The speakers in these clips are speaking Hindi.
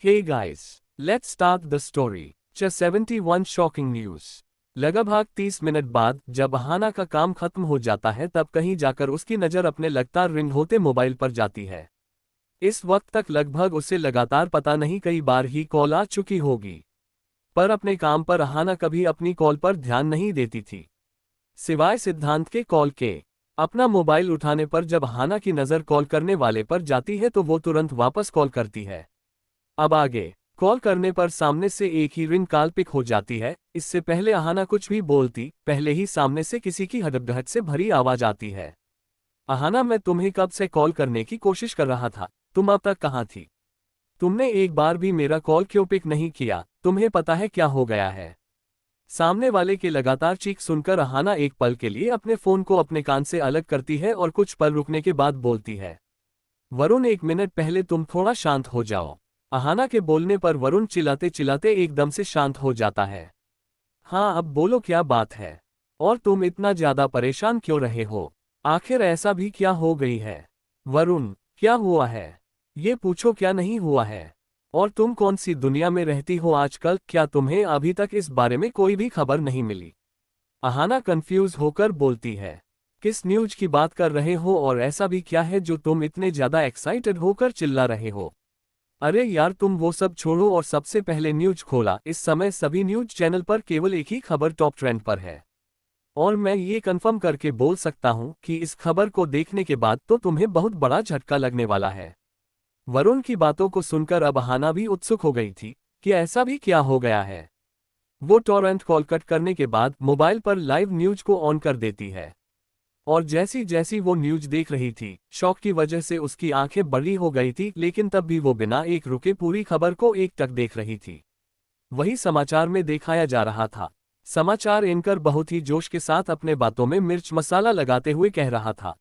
Hey guys, let's start the story. 71 shocking news. लगभग 30 मिनट बाद जब अहाना का काम खत्म हो जाता है तब कहीं जाकर उसकी नज़र अपने लगातार रिंग होते मोबाइल पर जाती है। इस वक्त तक लगभग उसे लगातार पता नहीं कई बार ही कॉल आ चुकी होगी, पर अपने काम पर अहाना कभी अपनी कॉल पर ध्यान नहीं देती थी, सिवाय सिद्धांत के कॉल के। अपना मोबाइल उठाने पर जब अहाना की नज़र कॉल करने वाले पर जाती है तो वो तुरंत वापस कॉल करती है। अब आगे कॉल करने पर सामने से एक ही रिंग कॉल पिक हो जाती है। इससे पहले अहाना कुछ भी बोलती पहले ही सामने से किसी की हड़बड़ाहट से भरी आवाज आती है। अहाना, मैं तुम्हें कब से कॉल करने की कोशिश कर रहा था, तुम अब तक कहाँ थी? तुमने एक बार भी मेरा कॉल क्यों पिक नहीं किया? तुम्हें पता है क्या हो गया है? सामने वाले के लगातार चीख सुनकर अहाना एक पल के लिए अपने फोन को अपने कान से अलग करती है और कुछ पल रुकने के बाद बोलती है, वरुण, 1 मिनट पहले तुम थोड़ा शांत हो जाओ। अहाना के बोलने पर वरुण चिल्लाते चिल्लाते एकदम से शांत हो जाता है। हाँ, अब बोलो, क्या बात है? और तुम इतना ज्यादा परेशान क्यों रहे हो? आखिर ऐसा भी क्या हो गई है? वरुण, क्या हुआ है? ये पूछो, क्या नहीं हुआ है? और तुम कौन सी दुनिया में रहती हो आजकल? क्या तुम्हें अभी तक इस बारे में कोई भी खबर नहीं मिली? अहाना कंफ्यूज होकर बोलती है, किस न्यूज की बात कर रहे हो और ऐसा भी क्या है जो तुम इतने ज्यादा एक्साइटेड होकर चिल्ला रहे हो? अरे यार, तुम वो सब छोड़ो और सबसे पहले न्यूज खोला। इस समय सभी न्यूज चैनल पर केवल एक ही खबर टॉप ट्रेंड पर है, और मैं ये कंफर्म करके बोल सकता हूँ कि इस खबर को देखने के बाद तो तुम्हें बहुत बड़ा झटका लगने वाला है। वरुण की बातों को सुनकर अब अहाना भी उत्सुक हो गई थी कि ऐसा भी क्या हो गया है। वो टॉरेंट कॉल कट करने के बाद मोबाइल पर लाइव न्यूज को ऑन कर देती है, और जैसी जैसी वो न्यूज देख रही थी, शौक की वजह से उसकी आंखें बड़ी हो गई थी, लेकिन तब भी वो बिना एक रुके पूरी खबर को एकटक देख रही थी। वही समाचार में दिखाया जा रहा था। समाचार एंकर बहुत ही जोश के साथ अपने बातों में मिर्च मसाला लगाते हुए कह रहा था,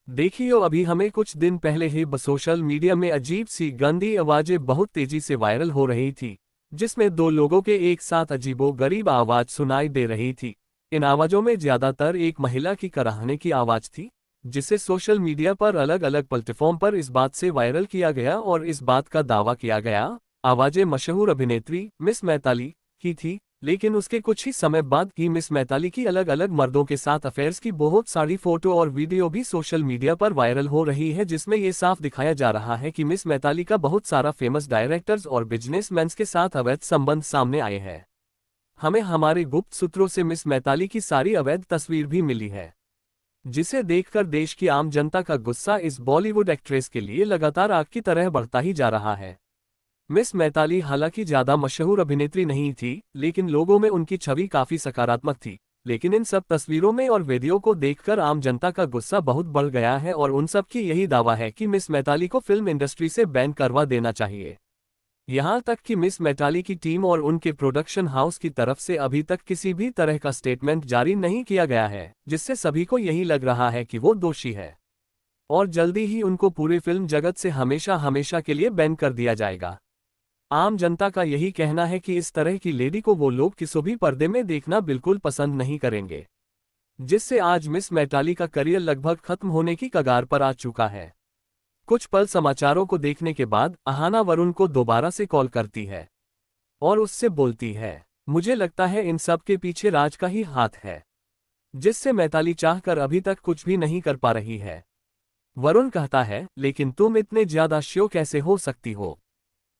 देखियो, अभी हमें कुछ दिन पहले ही सोशल मीडिया में अजीब सी गंदी आवाजें बहुत तेजी से वायरल हो रही थी, जिसमें दो लोगों के एक साथ अजीबोगरीब आवाज सुनाई दे रही थी। इन आवाजों में ज्यादातर एक महिला की कराहने की आवाज थी, जिसे सोशल मीडिया पर अलग अलग प्लेटफॉर्म पर इस बात से वायरल किया गया और इस बात का दावा किया गया आवाजें मशहूर अभिनेत्री मिस मैताली की थी। लेकिन उसके कुछ ही समय बाद ही मिस मैताली की अलग अलग मर्दों के साथ अफेयर्स की बहुत सारी फोटो और वीडियो भी सोशल मीडिया पर वायरल हो रही है, जिसमें ये साफ दिखाया जा रहा है कि मिस मैताली का बहुत सारा फेमस डायरेक्टर्स और बिजनेसमैन के साथ अवैध संबंध सामने आए हैं। हमें हमारे गुप्त सूत्रों से मिस मैताली की सारी अवैध तस्वीर भी मिली है, जिसे देखकर देश की आम जनता का गुस्सा इस बॉलीवुड एक्ट्रेस के लिए लगातार आग की तरह बढ़ता ही जा रहा है। मिस मैताली हालांकि ज्यादा मशहूर अभिनेत्री नहीं थी, लेकिन लोगों में उनकी छवि काफी सकारात्मक थी। लेकिन इन सब तस्वीरों में और वीडियो को देखकर आम जनता का गुस्सा बहुत बढ़ गया है और उन सब की यही दावा है कि मिस मैताली को फिल्म इंडस्ट्री से बैन करवा देना चाहिए। यहाँ तक कि मिस मैताली की टीम और उनके प्रोडक्शन हाउस की तरफ से अभी तक किसी भी तरह का स्टेटमेंट जारी नहीं किया गया है, जिससे सभी को यही लग रहा है कि वो दोषी है और जल्दी ही उनको पूरे फिल्म जगत से हमेशा हमेशा के लिए बैन कर दिया जाएगा। आम जनता का यही कहना है कि इस तरह की लेडी को वो लोग किसी भी पर्दे में देखना बिल्कुल पसंद नहीं करेंगे, जिससे आज मिस मैताली का करियर लगभग खत्म होने की कगार पर आ चुका है। कुछ पल समाचारों को देखने के बाद अहाना वरुण को दोबारा से कॉल करती है और उससे बोलती है, मुझे लगता है इन सब के पीछे राज का ही हाथ है, जिससे मैताली चाहकर अभी तक कुछ भी नहीं कर पा रही है। वरुण कहता है, लेकिन तुम इतने ज्यादा श्योर कैसे हो सकती हो?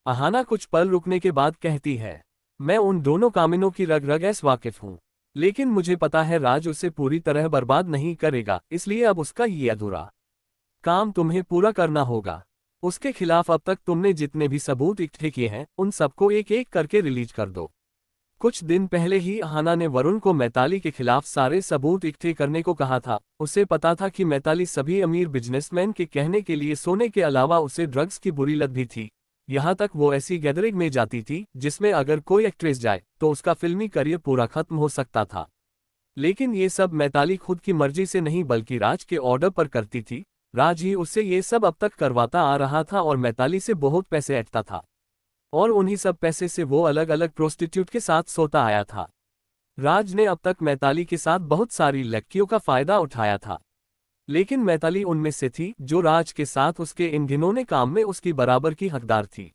अहाना कुछ पल रुकने के बाद कहती है, मैं उन दोनों कामिनों की रग रग से वाकिफ हूं, लेकिन मुझे पता है राज उसे पूरी तरह बर्बाद नहीं करेगा, इसलिए अब उसका ये अधूरा काम तुम्हें पूरा करना होगा। उसके खिलाफ अब तक तुमने जितने भी सबूत इकट्ठे किए हैं उन सबको एक एक करके रिलीज कर दो। कुछ दिन पहले ही अहाना ने वरुण को मैताली के खिलाफ सारे सबूत इकट्ठे करने को कहा था। उसे पता था कि मैताली सभी अमीर बिजनेसमैन के कहने के लिए सोने के अलावा उसे ड्रग्स की बुरी लत भी थी। यहाँ तक वो ऐसी गैदरिंग में जाती थी जिसमें अगर कोई एक्ट्रेस जाए तो उसका फिल्मी करियर पूरा खत्म हो सकता था। लेकिन ये सब मैताली खुद की मर्जी से नहीं बल्कि राज के ऑर्डर पर करती थी। राज ही उससे ये सब अब तक करवाता आ रहा था और मैताली से बहुत पैसे ऐंठता था, और उन्हीं सब पैसे से वो अलग अलग प्रोस्टिट्यूट के साथ सोता आया था। राज ने अब तक मैताली के साथ बहुत सारी लड़कियों का फायदा उठाया था, लेकिन मैताली उनमें से थी जो राज के साथ उसके इन घिनौने काम में उसकी बराबर की हकदार थी।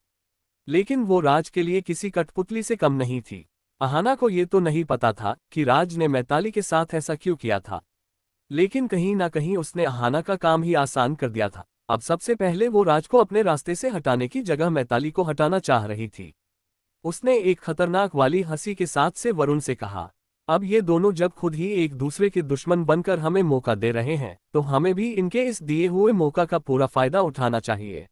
लेकिन वो राज के लिए किसी कठपुतली से कम नहीं थी। अहाना को ये तो नहीं पता था कि राज ने मैताली के साथ ऐसा क्यों किया था, लेकिन कहीं ना कहीं उसने अहाना का काम ही आसान कर दिया था। अब सबसे पहले वो राज को अपने रास्ते से हटाने की जगह मैताली को हटाना चाह रही थी। उसने एक खतरनाक वाली हंसी के साथ से वरुण से कहा, अब ये दोनों जब खुद ही एक दूसरे के दुश्मन बनकर हमें मौका दे रहे हैं तो हमें भी इनके इस दिए हुए मौका का पूरा फायदा उठाना चाहिए।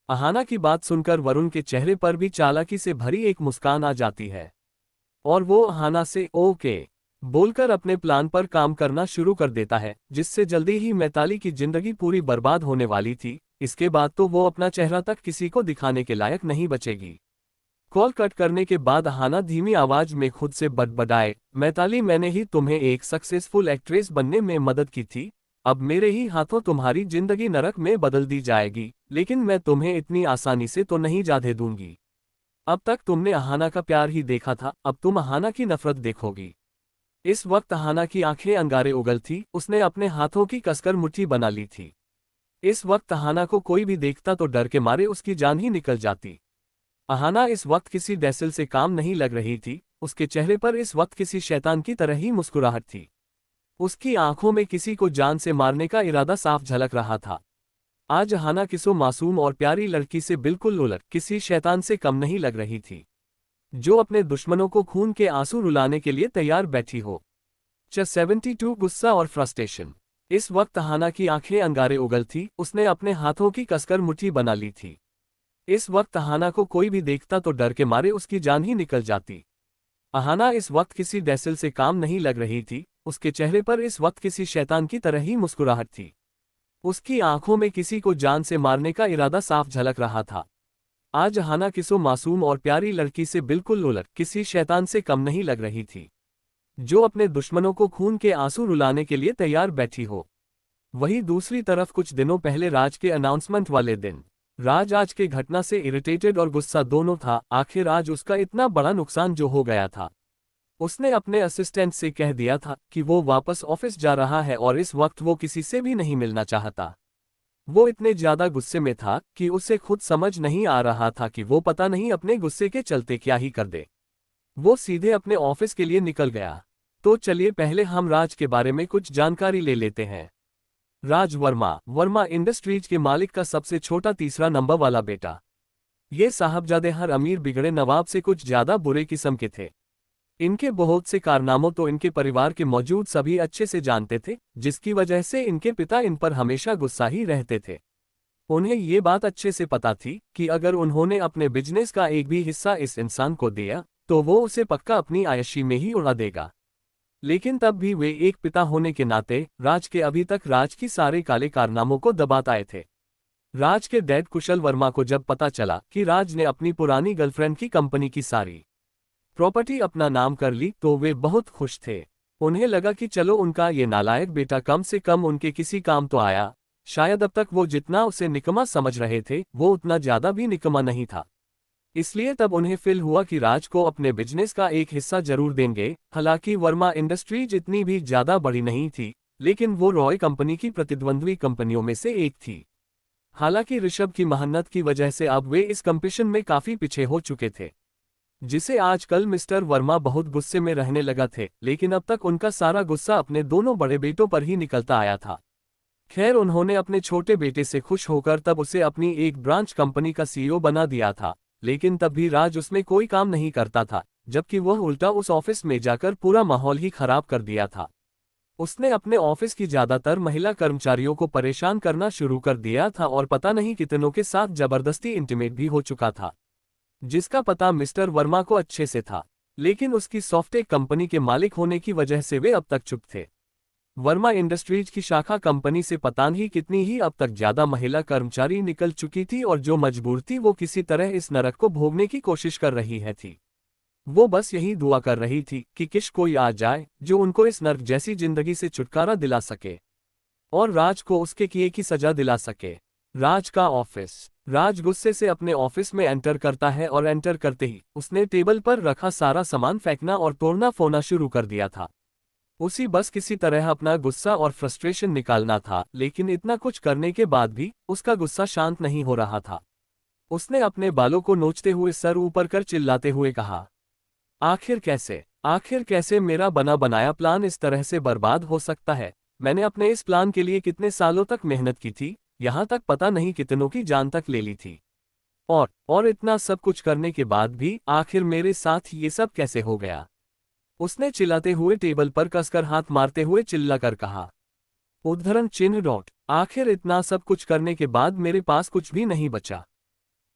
अहाना की बात सुनकर वरुण के चेहरे पर भी चालाकी से भरी एक मुस्कान आ जाती है और वो अहाना से ओके बोलकर अपने प्लान पर काम करना शुरू कर देता है, जिससे जल्दी ही मैताली की जिंदगी पूरी बर्बाद होने वाली थी। इसके बाद तो वो अपना चेहरा तक किसी को दिखाने के लायक नहीं बचेगी। कॉल कट करने के बाद अहाना धीमी आवाज में खुद से बड़बड़ाए, मैताली मैंने ही तुम्हें एक सक्सेसफुल एक्ट्रेस बनने में मदद की थी, अब मेरे ही हाथों तुम्हारी जिंदगी नरक में बदल दी जाएगी, लेकिन मैं तुम्हें इतनी आसानी से तो नहीं जाने दूंगी। अब तक तुमने अहाना का प्यार ही देखा था, अब तुम अहाना की नफरत देखोगी। इस वक्त अहाना की आंखें अंगारे उगल थी, उसने अपने हाथों की कसकर मुट्ठी बना ली थी। इस वक्त अहाना को कोई भी देखता तो डर के मारे उसकी जान ही निकल जाती। अहाना इस वक्त किसी डैसल से काम नहीं लग रही थी, उसके चेहरे पर इस वक्त किसी शैतान की तरह ही मुस्कुराहट थी। उसकी आंखों में किसी को जान से मारने का इरादा साफ झलक रहा था। आज अहाना किसी मासूम और प्यारी लड़की से बिल्कुल उलट किसी शैतान से कम नहीं लग रही थी, जो अपने दुश्मनों को खून के आंसू रुलाने के लिए तैयार बैठी हो। 72 गुस्सा और फ्रस्ट्रेशन। इस वक्त अहाना की आंखें अंगारे उगल थी, उसने अपने हाथों की कसकर मुट्ठी बना ली थी। इस वक्त अहाना को कोई भी देखता तो डर के मारे उसकी जान ही निकल जाती। अहाना इस वक्त किसी डैसल से काम नहीं लग रही थी, उसके चेहरे पर इस वक्त किसी शैतान की तरह ही मुस्कुराहट थी। उसकी आंखों में किसी को जान से मारने का इरादा साफ झलक रहा था। आज अहाना किसी मासूम और प्यारी लड़की से बिल्कुल उलट किसी शैतान से कम नहीं लग रही थी, जो अपने दुश्मनों को खून के आंसू रुलाने के लिए तैयार बैठी हो। वहीं दूसरी तरफ कुछ दिनों पहले राज के अनाउंसमेंट वाले दिन, राज आज के घटना से इरिटेटेड और गुस्सा दोनों था। आखिर आज उसका इतना बड़ा नुकसान जो हो गया था। उसने अपने असिस्टेंट से कह दिया था कि वो वापस ऑफिस जा रहा है और इस वक्त वो किसी से भी नहीं मिलना चाहता। वो इतने ज्यादा गुस्से में था कि उसे खुद समझ नहीं आ रहा था कि वो पता नहीं अपने गुस्से के चलते क्या ही कर दे। वो सीधे अपने ऑफिस के लिए निकल गया। तो चलिए पहले हम राज के बारे में कुछ जानकारी ले लेते हैं। राज वर्मा इंडस्ट्रीज के मालिक का सबसे छोटा तीसरा नंबर वाला बेटा। ये साहबजादे हर अमीर बिगड़े नवाब से कुछ ज्यादा बुरे किस्म के थे। इनके बहुत से कारनामों तो इनके परिवार के मौजूद सभी अच्छे से जानते थे, जिसकी वजह से इनके पिता इन पर हमेशा गुस्सा ही रहते थे। उन्हें ये बात अच्छे से पता थी कि अगर उन्होंने अपने बिजनेस का एक भी हिस्सा इस इंसान को दिया तो वो उसे पक्का अपनी आयशी में ही उड़ा देगा। लेकिन तब भी वे एक पिता होने के नाते राज के अभी तक राज की सारे काले कारनामों को दबाते आए थे। राज के डैड कुशल वर्मा को जब पता चला कि राज ने अपनी पुरानी गर्लफ्रेंड की कंपनी की सारी प्रॉपर्टी अपना नाम कर ली तो वे बहुत खुश थे। उन्हें लगा कि चलो उनका ये नालायक बेटा कम से कम उनके किसी काम तो आया। शायद अब तक वो जितना उसे निकम्मा समझ रहे थे वो उतना ज्यादा भी निकम्मा नहीं था। इसलिए तब उन्हें फील हुआ कि राज को अपने बिजनेस का एक हिस्सा जरूर देंगे। हालांकि वर्मा इंडस्ट्रीज इतनी भी ज्यादा बड़ी नहीं थी, लेकिन वो रॉय कंपनी की प्रतिद्वंद्वी कंपनियों में से एक थी। हालांकि ऋषभ की मेहनत की वजह से अब वे इस कंपटीशन में काफी पीछे हो चुके थे, जिसे आजकल मिस्टर वर्मा बहुत गुस्से में रहने लगा थे। लेकिन अब तक उनका सारा गुस्सा अपने दोनों बड़े बेटों पर ही निकलता आया था। खैर, उन्होंने अपने छोटे बेटे से खुश होकर तब उसे अपनी एक ब्रांच कंपनी का सीईओ बना दिया था, लेकिन तब भी राज उसमें कोई काम नहीं करता था, जबकि वह उल्टा उस ऑफिस में जाकर पूरा माहौल ही खराब कर दिया था। उसने अपने ऑफिस की ज्यादातर महिला कर्मचारियों को परेशान करना शुरू कर दिया था और पता नहीं कितनों के साथ जबरदस्ती इंटीमेट भी हो चुका था, जिसका पता मिस्टर वर्मा को अच्छे से था। लेकिन उसकी सॉफ्टटेक कंपनी के मालिक होने की वजह से वे अब तक चुप थे। वर्मा इंडस्ट्रीज की शाखा कंपनी से पता नहीं कितनी ही अब तक ज्यादा महिला कर्मचारी निकल चुकी थी और जो मजबूर थी वो किसी तरह इस नरक को भोगने की कोशिश कर रही है थी। वो बस यही दुआ कर रही थी कि किश कोई आ जाए जो उनको इस नरक जैसी जिंदगी से छुटकारा दिला सके और राज को उसके किए की सजा दिला सके। राज का ऑफिस। राज गुस्से से अपने ऑफिस में एंटर करता है और एंटर करते ही उसने टेबल पर रखा सारा सामान फेंकना और तोड़ना फोड़ना शुरू कर दिया था। उसी बस किसी तरह अपना गुस्सा और फ्रस्ट्रेशन निकालना था, लेकिन इतना कुछ करने के बाद भी उसका गुस्सा शांत नहीं हो रहा था। उसने अपने बालों को नोचते हुए सर ऊपर कर चिल्लाते हुए कहा, आखिर कैसे मेरा बना बनाया प्लान इस तरह से बर्बाद हो सकता है। मैंने अपने इस प्लान के लिए कितने सालों तक मेहनत की थी, यहाँ तक पता नहीं कितनों की जान तक ले ली थी। और इतना सब कुछ करने के बाद भी आखिर मेरे साथ ये सब कैसे हो गया। उसने चिल्लाते हुए टेबल पर कसकर हाथ मारते हुए चिल्लाकर कहा। उद्धरण चिन्ह डॉट। आखिर इतना सब कुछ करने के बाद मेरे पास कुछ भी नहीं बचा।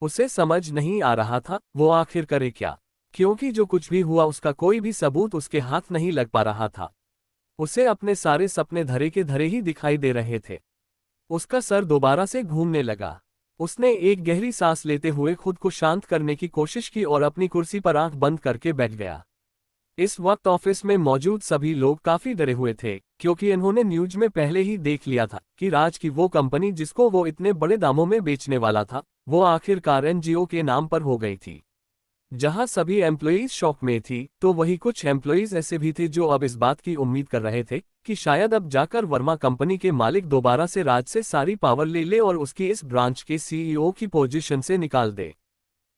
उसे समझ नहीं आ रहा था वो आखिर करे क्या, क्योंकि जो कुछ भी हुआ उसका कोई भी सबूत उसके हाथ नहीं लग पा रहा था। उसे अपने सारे सपने धरे के धरे ही दिखाई दे रहे थे। उसका सर दोबारा से घूमने लगा। उसने एक गहरी सांस लेते हुए खुद को शांत करने की कोशिश की और अपनी कुर्सी पर आंख बंद करके बैठ गया। इस वक्त ऑफिस में मौजूद सभी लोग काफी डरे हुए थे, क्योंकि इन्होंने न्यूज में पहले ही देख लिया था कि राज की वो कंपनी जिसको वो इतने बड़े दामों में बेचने वाला था, वो आखिरकार एनजीओ के नाम पर हो गई थी। जहां सभी एम्प्लॉइज शॉक में थी, तो वही कुछ एम्प्लॉइज ऐसे भी थे जो अब इस बात की उम्मीद कर रहे थे कि शायद अब जाकर वर्मा कंपनी के मालिक दोबारा से राज से सारी पावर ले ले और उसकी इस ब्रांच के सीईओ की पोजीशन से निकाल दे।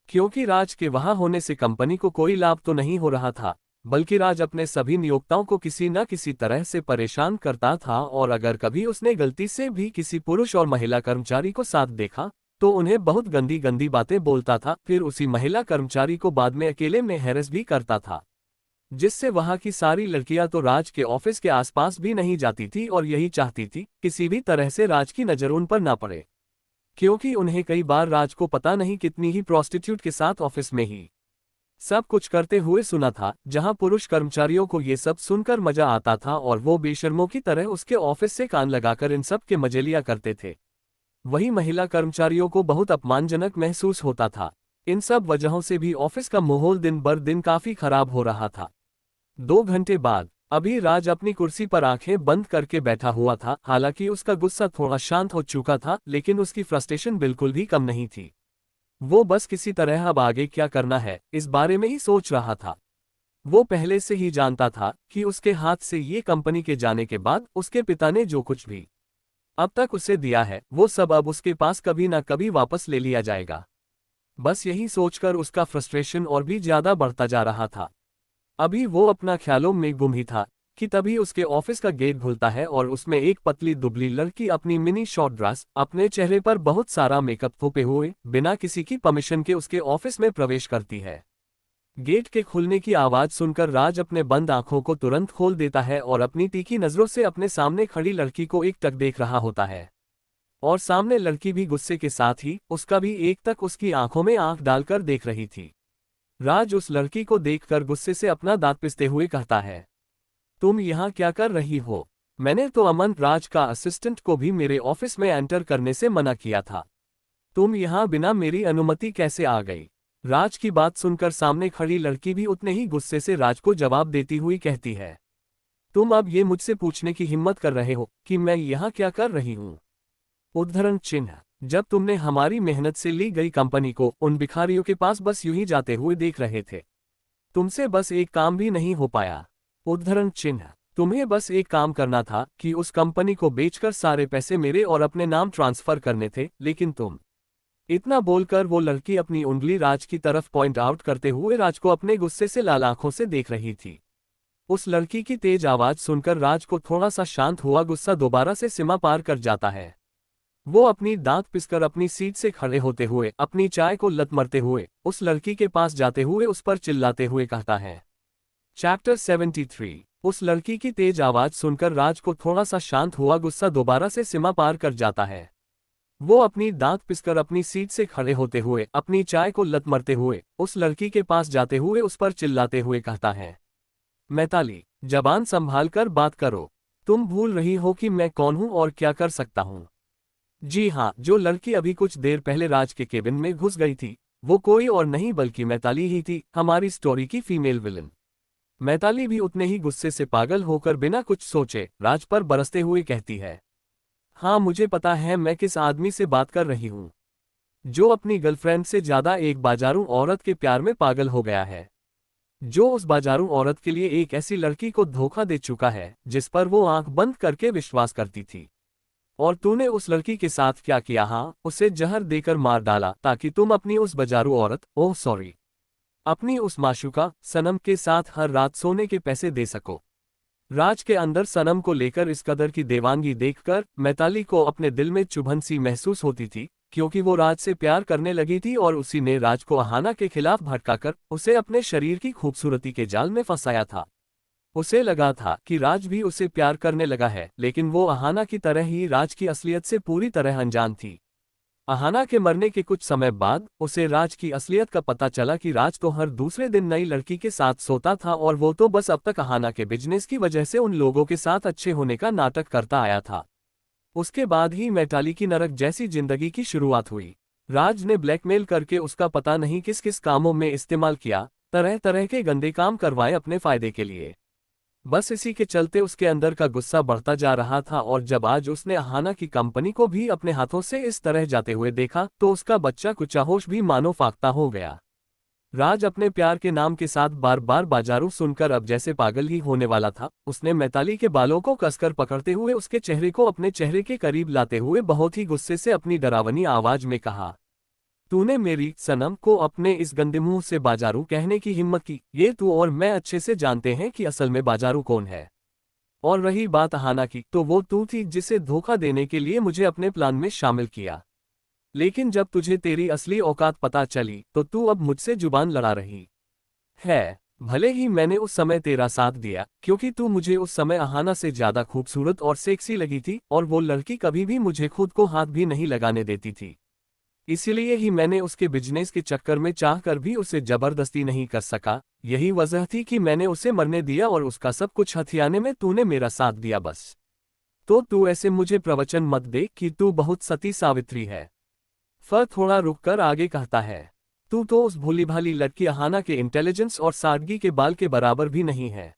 क्योंकि राज के वहां होने से कंपनी को कोई लाभ तो नहीं हो रहा था, बल्कि राज अपने सभी नियोक्ताओं को किसी न किसी तरह से परेशान करता था, और अगर कभी उसने गलती से भी किसी पुरुष और महिला कर्मचारी को साथ देखा तो उन्हें बहुत गंदी गंदी बातें बोलता था, फिर उसी महिला कर्मचारी को बाद में अकेले में हैरेस भी करता था, जिससे वहां की सारी लड़कियां तो राज के ऑफिस के आसपास भी नहीं जाती थी और यही चाहती थी किसी भी तरह से राज की नजर उन पर ना पड़े, क्योंकि उन्हें कई बार राज को पता नहीं कितनी ही प्रोस्टिट्यूट के साथ ऑफिस में ही सब कुछ करते हुए सुना था, जहां पुरुष कर्मचारियों को ये सब सुनकर मजा आता था और वो बेशर्मों की तरह उसके ऑफिस से कान लगाकर इन सब के मजे लिया करते थे। वही महिला कर्मचारियों को बहुत अपमानजनक महसूस होता था। इन सब वजहों से भी ऑफिस का माहौल दिन बर दिन काफी खराब हो रहा था। 2 घंटे बाद अभी राज अपनी कुर्सी पर आंखें बंद करके बैठा हुआ था। हालांकि उसका गुस्सा थोड़ा शांत हो चुका था, लेकिन उसकी फ्रस्ट्रेशन बिल्कुल भी कम नहीं थी। वो बस किसी तरह अब आगे क्या करना है इस बारे में ही सोच रहा था। वो पहले से ही जानता था कि उसके हाथ से ये कंपनी के जाने के बाद उसके पिता ने जो कुछ भी अब तक उसे दिया है वो सब अब उसके पास कभी ना कभी वापस ले लिया जाएगा। बस यही सोचकर उसका फ्रस्ट्रेशन और भी ज्यादा बढ़ता जा रहा था। अभी वो अपना ख्यालों में गुम ही था कि तभी उसके ऑफिस का गेट खुलता है और उसमें एक पतली दुबली लड़की अपनी मिनी शॉर्ट ड्रेस, अपने चेहरे पर बहुत सारा मेकअप थोपे हुए, बिना किसी की परमिशन के उसके ऑफिस में प्रवेश करती है। गेट के खुलने की आवाज सुनकर राज अपने बंद आंखों को तुरंत खोल देता है और अपनी तीखी नजरों से अपने सामने खड़ी लड़की को एकटक देख रहा होता है। और सामने लड़की भी गुस्से के साथ ही उसका भी एकटक उसकी आंखों में आंख डालकर देख रही थी। राज उस लड़की को देखकर गुस्से से अपना दांत पिसते हुए कहता है, तुम यहाँ क्या कर रही हो? मैंने तो अमन राज का असिस्टेंट को भी मेरे ऑफिस में एंटर करने से मना किया था। तुम यहाँ बिना मेरी अनुमति कैसे आ गई? राज की बात सुनकर सामने खड़ी लड़की भी उतने ही गुस्से से राज को जवाब देती हुई कहती है, तुम अब ये मुझसे पूछने की हिम्मत कर रहे हो कि मैं यहाँ क्या कर रही हूँ? उद्धरण चिन्ह। जब तुमने हमारी मेहनत से ली गई कंपनी को उन भिखारियों के पास बस यूं ही जाते हुए देख रहे थे। तुमसे बस एक काम भी नहीं हो पाया। उद्धरण चिन्ह। तुम्हें बस एक काम करना था कि उस कंपनी को बेचकर सारे पैसे मेरे और अपने नाम ट्रांसफर करने थे, लेकिन तुम। इतना बोलकर वो लड़की अपनी उंगली राज की तरफ पॉइंट आउट करते हुए राज को अपने गुस्से से लाल आंखों से देख रही थी। उस लड़की की तेज आवाज सुनकर राज को थोड़ा सा शांत हुआ गुस्सा दोबारा से सीमा पार कर जाता है। वो अपनी दांत पिसकर अपनी सीट से खड़े होते हुए, अपनी चाय को लत मरते हुए उस लड़की के पास जाते हुए उस पर चिल्लाते हुए कहता है। चैप्टर 73। उस लड़की की तेज आवाज सुनकर राज को थोड़ा सा शांत हुआ गुस्सा दोबारा से सीमा पार कर जाता है। वो अपनी दांत पिसकर अपनी सीट से खड़े होते हुए, अपनी चाय को लत मरते हुए उस लड़की के पास जाते हुए उस पर चिल्लाते हुए कहता है, मैताली, जबान संभाल कर बात करो। तुम भूल रही हो कि मैं कौन हूं और क्या कर सकता हूं। जी हाँ, जो लड़की अभी कुछ देर पहले राज के केबिन में घुस गई थी वो कोई और नहीं बल्कि मैताली ही थी, हमारी स्टोरी की फीमेल विलन। मैताली भी उतने ही गुस्से से पागल होकर बिना कुछ सोचे राज पर बरसते हुए कहती है, हाँ मुझे पता है मैं किस आदमी से बात कर रही हूँ, जो अपनी गर्लफ्रेंड से ज्यादा एक बाजारू औरत के प्यार में पागल हो गया है, जो उस बाजारू औरत के लिए एक ऐसी लड़की को धोखा दे चुका है जिस पर वो आंख बंद करके विश्वास करती थी। और तूने उस लड़की के साथ क्या किया? हाँ, उसे जहर देकर मार डाला ताकि तुम अपनी उस बाजारू औरत, ओह सॉरी, अपनी उस माशूका सनम के साथ हर रात सोने के पैसे दे सको। राज के अंदर सनम को लेकर इस कदर की देवांगी देखकर मैताली को अपने दिल में चुभन सी महसूस होती थी, क्योंकि वो राज से प्यार करने लगी थी और उसी ने राज को अहाना के खिलाफ भड़काकर उसे अपने शरीर की खूबसूरती के जाल में फंसाया था। उसे लगा था कि राज भी उसे प्यार करने लगा है, लेकिन वो अहाना की तरह ही राज की असलियत से पूरी तरह अनजान थी। अहाना के मरने के कुछ समय बाद उसे राज की असलियत का पता चला कि राज तो हर दूसरे दिन नई लड़की के साथ सोता था और वो तो बस अब तक अहाना के बिजनेस की वजह से उन लोगों के साथ अच्छे होने का नाटक करता आया था। उसके बाद ही मैताली की नरक जैसी जिंदगी की शुरुआत हुई। राज ने ब्लैकमेल करके उसका पता नहीं किस किस कामों में इस्तेमाल किया, तरह तरह के गंदे काम करवाए अपने फायदे के लिए। बस इसी के चलते उसके अंदर का गुस्सा बढ़ता जा रहा था और जब आज उसने अहाना की कंपनी को भी अपने हाथों से इस तरह जाते हुए देखा तो उसका बच्चा कुचाहोश भी मानो फाख्ता हो गया। राज अपने प्यार के नाम के साथ बार बार बाजारू सुनकर अब जैसे पागल ही होने वाला था। उसने मैताली के बालों को कसकर पकड़ते हुए उसके चेहरे को अपने चेहरे के करीब लाते हुए बहुत ही गुस्से से अपनी डरावनी आवाज में कहा, तूने मेरी सनम को अपने इस गंदे मुंह से बाजारू कहने की हिम्मत की? ये तू और मैं अच्छे से जानते हैं कि असल में बाजारू कौन है। और रही बात अहाना की, तो वो तू थी जिसे धोखा देने के लिए मुझे अपने प्लान में शामिल किया। लेकिन जब तुझे तेरी असली औकात पता चली तो तू अब मुझसे जुबान लड़ा रही है। भले ही मैंने उस समय तेरा साथ दिया, क्योंकि तू मुझे उस समय अहाना से ज्यादा खूबसूरत और सेक्सी लगी थी और वो लड़की कभी भी मुझे खुद को हाथ भी नहीं लगाने देती थी। इसीलिए ही मैंने उसके बिजनेस के चक्कर में चाहकर भी उसे जबरदस्ती नहीं कर सका। यही वजह थी कि मैंने उसे मरने दिया और उसका सब कुछ हथियाने में तूने मेरा साथ दिया बस। तो तू ऐसे मुझे प्रवचन मत दे कि तू बहुत सती सावित्री है। फिर थोड़ा रुककर आगे कहता है, तू तो उस भोली भाली लड़की अहाना के इंटेलिजेंस और सादगी के बाल के बराबर भी नहीं है।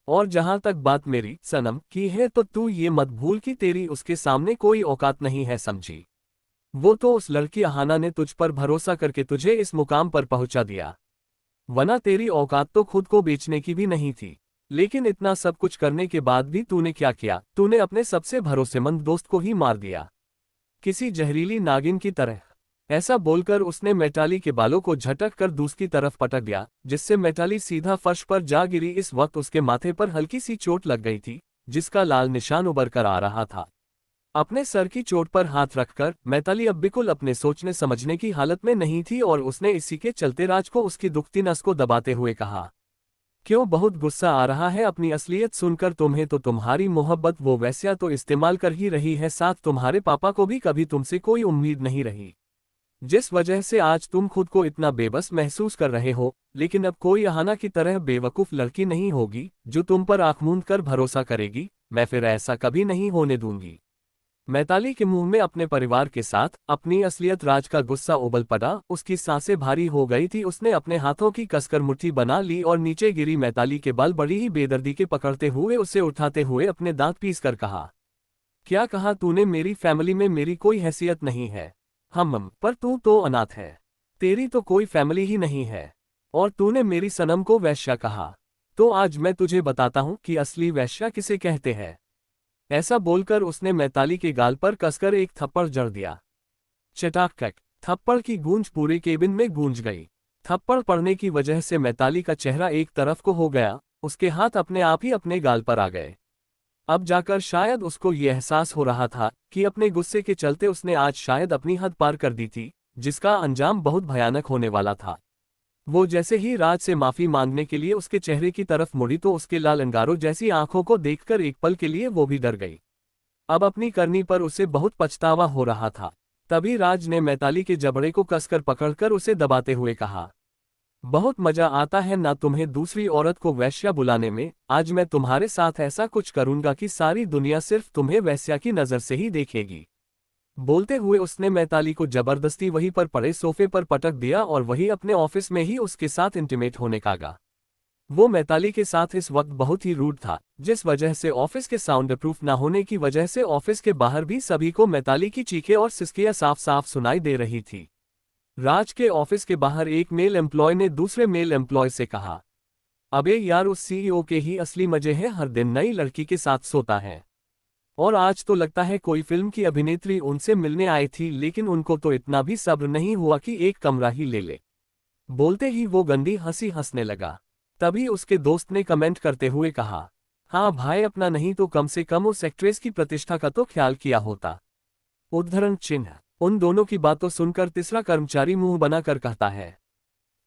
और जहां तक बात मेरी सनम की है तो तू ये मत भूल कि तेरी उसके सामने कोई औकात नहीं है, समझी। वो तो उस लड़की अहाना ने तुझ पर भरोसा करके तुझे इस मुकाम पर पहुंचा दिया, वरना तेरी औकात तो खुद को बेचने की भी नहीं थी। लेकिन इतना सब कुछ करने के बाद भी तूने क्या किया? तूने अपने सबसे भरोसेमंद दोस्त को ही मार दिया, किसी जहरीली नागिन की तरह। ऐसा बोलकर उसने मैताली के बालों को झटक कर दूसरी तरफ पटक दिया, जिससे मैताली सीधा फर्श पर जा गिरी। इस वक्त उसके माथे पर हल्की सी चोट लग गई थी, जिसका लाल निशान उभर कर आ रहा था। अपने सर की चोट पर हाथ रखकर मैताली अब बिल्कुल अपने सोचने समझने की हालत में नहीं थी और उसने इसी के चलते राज को उसकी दुखती नस को दबाते हुए कहा, क्यों बहुत गुस्सा आ रहा है अपनी असलियत सुनकर? तुम्हें तो तुम्हारी मोहब्बत वो वैश्या तो इस्तेमाल कर ही रही है, साथ तुम्हारे पापा को भी कभी तुमसे कोई उम्मीद नहीं रही, जिस वजह से आज तुम खुद को इतना बेबस महसूस कर रहे हो। लेकिन अब कोई अहाना की तरह बेवकूफ लड़की नहीं होगी जो तुम पर आंख मूंद कर भरोसा करेगी। मैं फिर ऐसा कभी नहीं होने दूंगी। मैताली के मुंह में अपने परिवार के साथ अपनी असलियत राज का गुस्सा उबल पड़ा। उसकी सांसें भारी हो गई थी। उसने अपने हाथों की कसकर मुट्ठी बना ली और नीचे गिरी मैताली के बाल बड़ी ही बेदर्दी के पकड़ते हुए उसे उठाते हुए अपने दांत पीस कर कहा, क्या कहा तूने? मेरी फैमिली में मेरी कोई हैसियत नहीं है। पर तू तो अनाथ है, तेरी तो कोई फैमिली ही नहीं है। और तूने मेरी सनम को वैश्या कहा, तो आज मैं तुझे बताता हूं कि असली वैश्या किसे कहते हैं। ऐसा बोलकर उसने मैताली के गाल पर कसकर एक थप्पड़ जड़ दिया। चटाक, थप्पड़ की गूंज पूरे केबिन में गूंज गई। थप्पड़ पड़ने की वजह से मैताली का चेहरा एक तरफ को हो गया, उसके हाथ अपने आप ही अपने गाल पर आ गए। अब जाकर शायद उसको ये एहसास हो रहा था कि अपने गुस्से के चलते उसने आज शायद अपनी हद पार कर दी थी, जिसका अंजाम बहुत भयानक होने वाला था। वो जैसे ही राज से माफी मांगने के लिए उसके चेहरे की तरफ मुड़ी तो उसके लाल अंगारों जैसी आंखों को देखकर एक पल के लिए वो भी डर गई। अब अपनी करनी पर उसे बहुत पछतावा हो रहा था। तभी राज ने मैताली के जबड़े को कसकर पकड़कर उसे दबाते हुए कहा, बहुत मजा आता है ना तुम्हें दूसरी औरत को वैश्या बुलाने में। आज मैं तुम्हारे साथ ऐसा कुछ करूंगा कि सारी दुनिया सिर्फ तुम्हें वैश्या की नजर से ही देखेगी। बोलते हुए उसने मैताली को जबरदस्ती वहीं पर पड़े सोफे पर पटक दिया और वही अपने ऑफिस में ही उसके साथ इंटीमेट होने लगा। वो मैताली के साथ इस वक्त बहुत ही रूड था, जिस वजह से ऑफिस के साउंड प्रूफ ना होने की वजह से ऑफिस के बाहर भी सभी को मैताली की चीखें और सिसकियां साफ साफ सुनाई दे रही थी। राज के ऑफिस के बाहर एक मेल एम्प्लॉय ने दूसरे मेल एम्प्लॉय से कहा, अबे यार, उस सीईओ के ही असली मजे हैं, हर दिन नई लड़की के साथ सोता है। और आज तो लगता है कोई फिल्म की अभिनेत्री उनसे मिलने आई थी, लेकिन उनको तो इतना भी सब्र नहीं हुआ कि एक कमरा ही ले ले। बोलते ही वो गंदी हंसी हंसने लगा। तभी उसके दोस्त ने कमेंट करते हुए कहा, हाँ भाई, अपना नहीं तो कम से कम उस एक्ट्रेस की प्रतिष्ठा का तो ख्याल किया होता। उद्धरण चिन्ह। उन दोनों की बातों सुनकर तीसरा कर्मचारी मुंह बनाकर कहता है,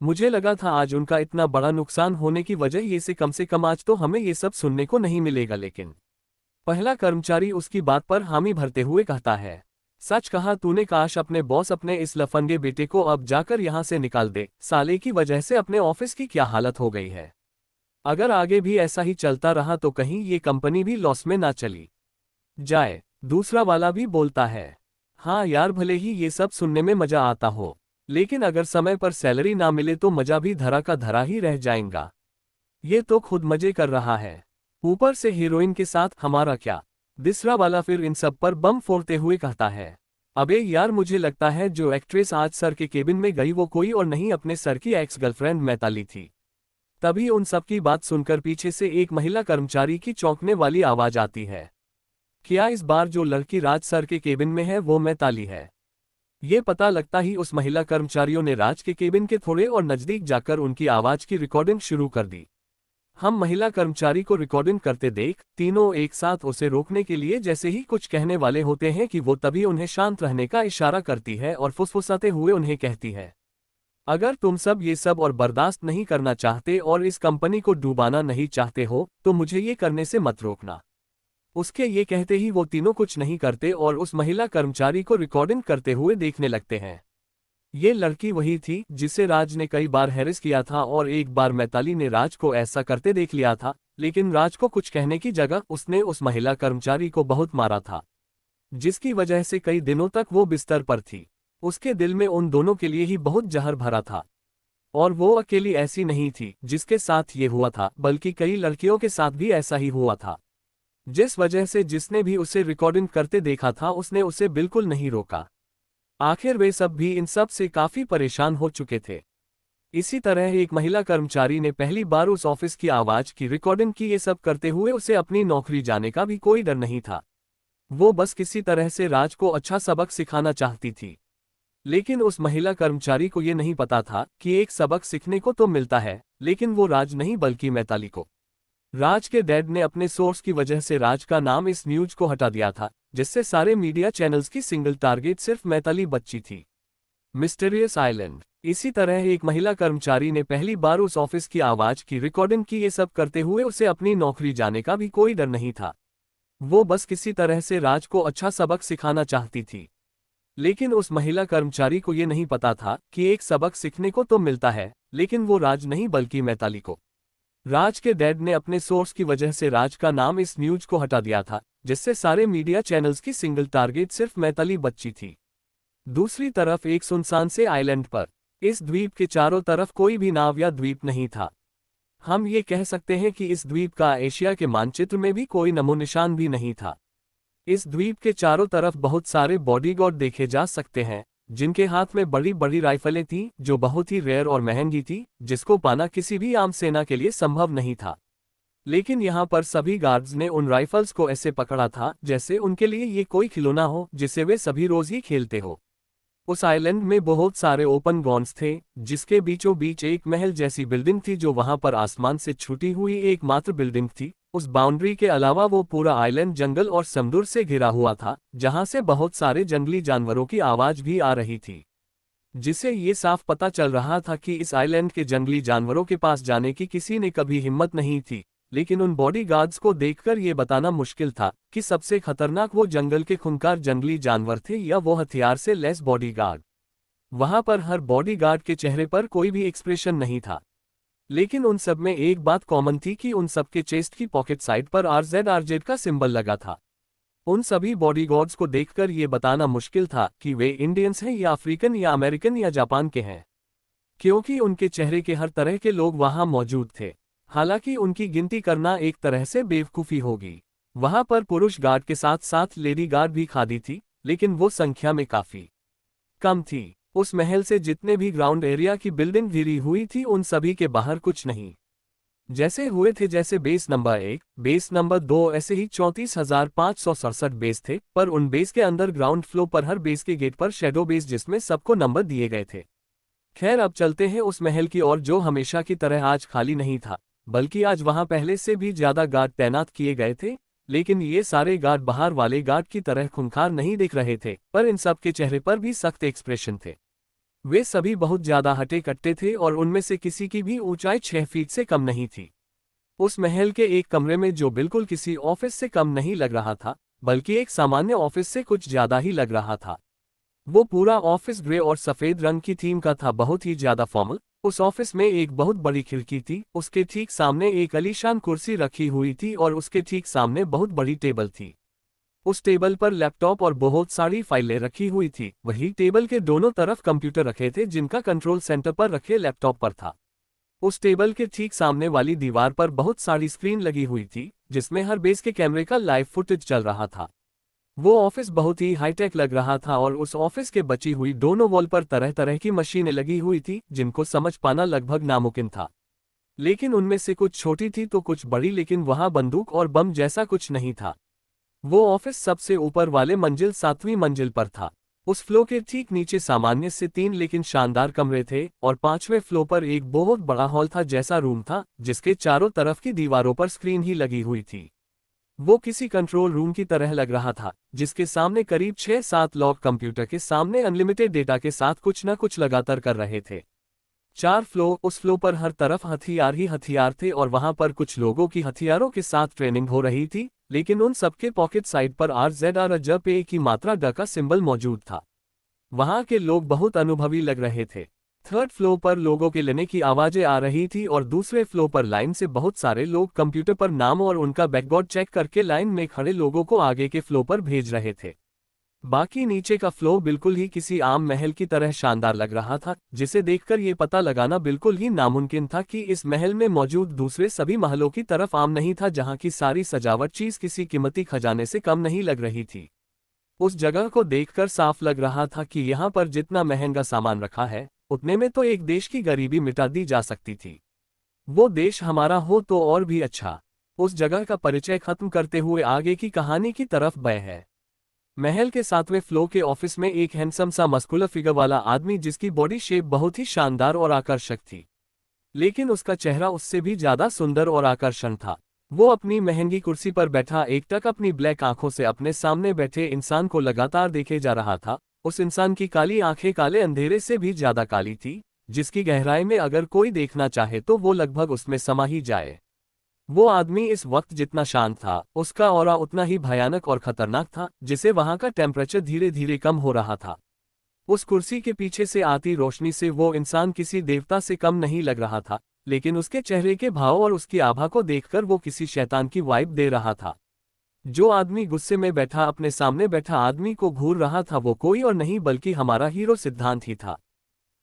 मुझे लगा था आज उनका इतना बड़ा नुकसान होने की वजह ये से कम आज तो हमें ये सब सुनने को नहीं मिलेगा। लेकिन पहला कर्मचारी उसकी बात पर हामी भरते हुए कहता है, सच कहा तूने, काश अपने बॉस अपने इस लफंगे बेटे को अब जाकर यहां से निकाल दे। साले की वजह से अपने ऑफिस की क्या हालत हो गई है। अगर आगे भी ऐसा ही चलता रहा तो कहीं ये कंपनी भी लॉस में ना चली जाए। दूसरा वाला भी बोलता है, हाँ यार, भले ही ये सब सुनने में मजा आता हो, लेकिन अगर समय पर सैलरी ना मिले तो मजा भी धरा का धरा ही रह जाएगा। ये तो खुद मजे कर रहा है, ऊपर से हीरोइन के साथ हमारा क्या। तीसरा वाला फिर इन सब पर बम फोड़ते हुए कहता है, अबे यार, मुझे लगता है जो एक्ट्रेस आज सर के केबिन में गई वो कोई और नहीं, अपने सर की एक्स गर्लफ्रेंड मैताली थी। तभी उन सब की बात सुनकर पीछे से एक महिला कर्मचारी की चौंकने वाली आवाज आती है, क्या इस बार जो लड़की राज सर के केबिन में है वो मैताली है। ये पता लगता ही उस महिला कर्मचारियों ने राज के केबिन के थोड़े और नजदीक जाकर उनकी आवाज की रिकॉर्डिंग शुरू कर दी। हम महिला कर्मचारी को रिकॉर्डिंग करते देख तीनों एक साथ उसे रोकने के लिए जैसे ही कुछ कहने वाले होते हैं कि वो तभी उन्हें शांत रहने का इशारा करती है और फुसफुसाते हुए उन्हें कहती है, अगर तुम सब ये सब और बर्दाश्त नहीं करना चाहते और इस कंपनी को डूबाना नहीं चाहते हो तो मुझे ये करने से मत रोकना। उसके ये कहते ही वो तीनों कुछ नहीं करते और उस महिला कर्मचारी को रिकॉर्डिंग करते हुए देखने लगते हैं। ये लड़की वही थी जिसे राज ने कई बार हैरेस किया था और एक बार मैताली ने राज को ऐसा करते देख लिया था, लेकिन राज को कुछ कहने की जगह उसने उस महिला कर्मचारी को बहुत मारा था, जिसकी वजह से कई दिनों तक वो बिस्तर पर थी। उसके दिल में उन दोनों के लिए ही बहुत जहर भरा था। और वो अकेली ऐसी नहीं थी जिसके साथ ये हुआ था, बल्कि कई लड़कियों के साथ भी ऐसा ही हुआ था। जिस वजह से जिसने भी उसे रिकॉर्डिंग करते देखा था उसने उसे बिल्कुल नहीं रोका। आखिर वे सब भी इन सब से काफी परेशान हो चुके थे। इसी तरह एक महिला कर्मचारी ने पहली बार उस ऑफिस की आवाज की रिकॉर्डिंग की। ये सब करते हुए उसे अपनी नौकरी जाने का भी कोई डर नहीं था। वो बस किसी तरह से राज को अच्छा सबक सिखाना चाहती थी। लेकिन उस महिला कर्मचारी को ये नहीं पता था कि एक सबक सीखने को तो मिलता है, लेकिन वो राज नहीं बल्कि मैताली को। राज के डैड ने अपने सोर्स की वजह से राज का नाम इस न्यूज को हटा दिया था, जिससे सारे मीडिया चैनल्स की सिंगल टारगेट सिर्फ मैताली बच्ची थी। Mysterious island. इसी तरह एक महिला कर्मचारी ने पहली बार उस ऑफिस की आवाज की रिकॉर्डिंग की। ये सब करते हुए उसे अपनी नौकरी जाने का भी कोई डर नहीं था। वो बस किसी तरह से राज को अच्छा सबक सिखाना चाहती थी। लेकिन उस महिला कर्मचारी को ये नहीं पता था कि एक सबक सीखने को तो मिलता है, लेकिन वो राज नहीं बल्कि मैताली को। राज के डैड ने अपने सोर्स की वजह से राज का नाम इस न्यूज को हटा दिया था, जिससे सारे मीडिया चैनल्स की सिंगल टारगेट सिर्फ मैताली बच्ची थी। दूसरी तरफ एक सुनसान से आइलैंड पर इस द्वीप के चारों तरफ कोई भी नाव या द्वीप नहीं था। हम ये कह सकते हैं कि इस द्वीप का एशिया के मानचित्र में भी कोई नमो निशान भी नहीं था। इस द्वीप के चारों तरफ बहुत सारे बॉडीगार्ड देखे जा सकते हैं, जिनके हाथ में बड़ी बड़ी राइफलें थीं, जो बहुत ही रेयर और महंगी थी, जिसको पाना किसी भी आम सेना के लिए संभव नहीं था। लेकिन यहाँ पर सभी गार्ड्स ने उन राइफल्स को ऐसे पकड़ा था जैसे उनके लिए ये कोई खिलौना हो जिसे वे सभी रोज ही खेलते हो। उस आइलैंड में बहुत सारे ओपन ग्राउंड्स थे, जिसके बीचों बीच एक महल जैसी बिल्डिंग थी जो वहां पर आसमान से छूटी हुई एकमात्र बिल्डिंग थी। उस बाउंड्री के अलावा वो पूरा आइलैंड जंगल और समुद्र से घिरा हुआ था, जहां से बहुत सारे जंगली जानवरों की आवाज भी आ रही थी, जिससे ये साफ पता चल रहा था कि इस आइलैंड के जंगली जानवरों के पास जाने की किसी ने कभी हिम्मत नहीं थी। लेकिन उन बॉडीगार्ड्स को देखकर ये बताना मुश्किल था कि सबसे खतरनाक वो जंगल के खूंखार जंगली जानवर थे या वो हथियार से लैस बॉडीगार्ड। वहां पर हर बॉडीगार्ड के चेहरे पर कोई भी एक्सप्रेशन नहीं था, लेकिन उन सब में एक बात कॉमन थी कि उन सबके चेस्ट की पॉकेट साइड पर आरजेड का सिंबल लगा था। उन सभी बॉडीगार्ड्स को देखकर ये बताना मुश्किल था कि वे इंडियंस हैं या अफ्रीकन या अमेरिकन या जापान के हैं, क्योंकि उनके चेहरे के हर तरह के लोग वहां मौजूद थे। हालांकि उनकी गिनती करना एक तरह से बेवकूफ़ी होगी। वहां पर पुरुष गार्ड के साथ साथ लेडी गार्ड भी खड़ी थी, लेकिन वो संख्या में काफ़ी कम थी। उस महल से जितने भी ग्राउंड एरिया की बिल्डिंग घिरी हुई थी उन सभी के बाहर कुछ नहीं जैसे हुए थे जैसे बेस नंबर 1, बेस नंबर 2 ऐसे ही 34,567 बेस थे, पर उन बेस के अंदर ग्राउंड फ्लोर पर हर बेस के गेट पर शैडो बेस जिसमें सबको नंबर दिए गए थे। खैर अब चलते हैं उस महल की ओर जो हमेशा की तरह आज खाली नहीं था, बल्कि आज वहां पहले से भी ज्यादा गार्ड तैनात किए गए थे। लेकिन ये सारे गार्ड बाहर वाले गार्ड की तरह खूंखार नहीं दिख रहे थे, पर इन सब के चेहरे पर भी सख्त एक्सप्रेशन थे। वे सभी बहुत ज्यादा हटे कट्टे थे और उनमें से किसी की भी ऊंचाई 6 फीट से कम नहीं थी। उस महल के एक कमरे में जो बिल्कुल किसी ऑफिस से कम नहीं लग रहा था, बल्कि एक सामान्य ऑफिस से कुछ ज्यादा ही लग रहा था। वो पूरा ऑफिस ग्रे और सफेद रंग की थीम का था, बहुत ही ज्यादा फॉर्मल। उस ऑफिस में एक बहुत बड़ी खिड़की थी, उसके ठीक सामने एक आलीशान कुर्सी रखी हुई थी और उसके ठीक सामने बहुत बड़ी टेबल थी। उस टेबल पर लैपटॉप और बहुत सारी फाइलें रखी हुई थी। वही टेबल के दोनों तरफ कंप्यूटर रखे थे जिनका कंट्रोल सेंटर पर रखे लैपटॉप पर था। उस टेबल के ठीक सामने वाली दीवार पर बहुत सारी स्क्रीन लगी हुई थी जिसमें हर बेस के कैमरे का लाइव फुटेज चल रहा था। वो ऑफिस बहुत ही हाईटेक लग रहा था और उस ऑफिस के बची हुई दोनों वॉल पर तरह तरह की मशीनें लगी हुई थी जिनको समझ पाना लगभग नामुमकिन था। लेकिन उनमें से कुछ छोटी थी तो कुछ बड़ी, लेकिन वहां बंदूक और बम जैसा कुछ नहीं था। वो ऑफिस सबसे ऊपर वाले मंजिल 7वीं मंजिल पर था। उस फ्लोर के ठीक नीचे सामान्य से 3 लेकिन शानदार कमरे थे और 5वें फ्लोर पर एक बहुत बड़ा हॉल था जैसा रूम था जिसके चारों तरफ की दीवारों पर स्क्रीन ही लगी हुई थी। वो किसी कंट्रोल रूम की तरह लग रहा था जिसके सामने करीब 6-7 लोग कंप्यूटर के सामने अनलिमिटेड डेटा के साथ कुछ न कुछ लगातार कर रहे थे। 4 फ्लोर, उस फ्लोर पर हर तरफ हथियार ही हथियार थे और वहां पर कुछ लोगों की हथियारों के साथ ट्रेनिंग हो रही थी, लेकिन उन सबके पॉकेट साइड पर RZR की मात्रा ड का सिंबल मौजूद था। वहां के लोग बहुत अनुभवी लग रहे थे। 3rd फ्लोर पर लोगों के लेने की आवाजें आ रही थी और दूसरे फ्लोर पर लाइन से बहुत सारे लोग कंप्यूटर पर नाम और उनका बैकग्राउंड चेक करके लाइन में खड़े लोगों को आगे के फ्लोर पर भेज रहे थे। बाकी नीचे का फ्लोर बिल्कुल ही किसी आम महल की तरह शानदार लग रहा था, जिसे देखकर ये पता लगाना बिल्कुल ही नामुमकिन था कि इस महल में मौजूद दूसरे सभी महलों की तरफ आम नहीं था, जहां की सारी सजावट चीज किसी कीमती खजाने से कम नहीं लग रही थी। उस जगह को देखकर साफ लग रहा था कि यहाँ पर जितना महंगा सामान रखा है उतने में तो एक देश की गरीबी मिटा दी जा सकती थी। वो देश हमारा हो तो और भी अच्छा। उस जगह का परिचय खत्म करते हुए आगे की कहानी की तरफ बढ़े है। महल के 7वें फ्लोर के ऑफिस में एक हैंडसम सा मस्कुलर फिगर वाला आदमी जिसकी बॉडी शेप बहुत ही शानदार और आकर्षक थी, लेकिन उसका चेहरा उससे भी ज्यादा सुंदर और आकर्षण था। वो अपनी महंगी कुर्सी पर बैठा एकटक अपनी ब्लैक आंखों से अपने सामने बैठे इंसान को लगातार देखे जा रहा था। उस इंसान की काली आंखें काले अंधेरे से भी ज्यादा काली थी, जिसकी गहराई में अगर कोई देखना चाहे तो वो लगभग उसमें समा ही जाए। वो आदमी इस वक्त जितना शांत था, उसका ऑरा उतना ही भयानक और खतरनाक था, जिसे वहां का टेम्परेचर धीरे धीरे कम हो रहा था। उस कुर्सी के पीछे से आती रोशनी से वो इंसान किसी देवता से कम नहीं लग रहा था, लेकिन उसके चेहरे के भाव और उसकी आभा को देखकर वो किसी शैतान की वाइब दे रहा था। जो आदमी गुस्से में बैठा अपने सामने बैठा आदमी को घूर रहा था वो कोई और नहीं बल्कि हमारा हीरो सिद्धांत ही था।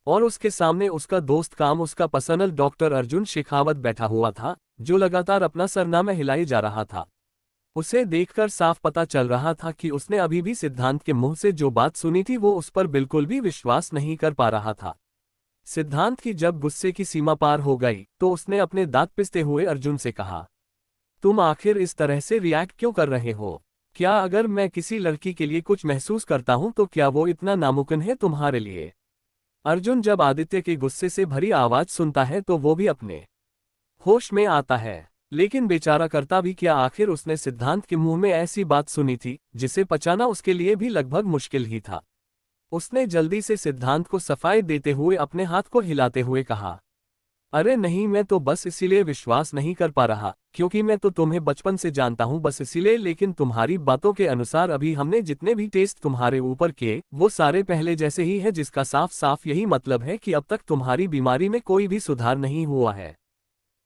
और उसके सामने उसका दोस्त काम उसका पर्सनल डॉक्टर अर्जुन शेखावत बैठा हुआ था, जो लगातार अपना सरनामा हिलाए जा रहा था। उसे देखकर साफ पता चल रहा था कि उसने अभी भी सिद्धांत के मुंह से जो बात सुनी थी वो उस पर बिल्कुल भी विश्वास नहीं कर पा रहा था। सिद्धांत की जब गुस्से की सीमा पार हो गई तो उसने अपने दांत पिसते हुए अर्जुन से कहा, तुम आखिर इस तरह से रिएक्ट क्यों कर रहे हो? क्या अगर मैं किसी लड़की के लिए कुछ महसूस करता हूं तो क्या वो इतना नामुमकिन है तुम्हारे लिए? अर्जुन जब आदित्य के गुस्से से भरी आवाज सुनता है तो वो भी अपने होश में आता है, लेकिन बेचारा करता भी क्या, आखिर उसने सिद्धांत के मुंह में ऐसी बात सुनी थी जिसे पचाना उसके लिए भी लगभग मुश्किल ही था। उसने जल्दी से सिद्धांत को सफाई देते हुए अपने हाथ को हिलाते हुए कहा, अरे नहीं, मैं तो बस इसीलिए विश्वास नहीं कर पा रहा क्योंकि मैं तो तुम्हें बचपन से जानता हूं, बस इसीलिए। लेकिन तुम्हारी बातों के अनुसार अभी हमने जितने भी टेस्ट तुम्हारे ऊपर किए वो सारे पहले जैसे ही है, जिसका साफ साफ यही मतलब है कि अब तक तुम्हारी बीमारी में कोई भी सुधार नहीं हुआ है।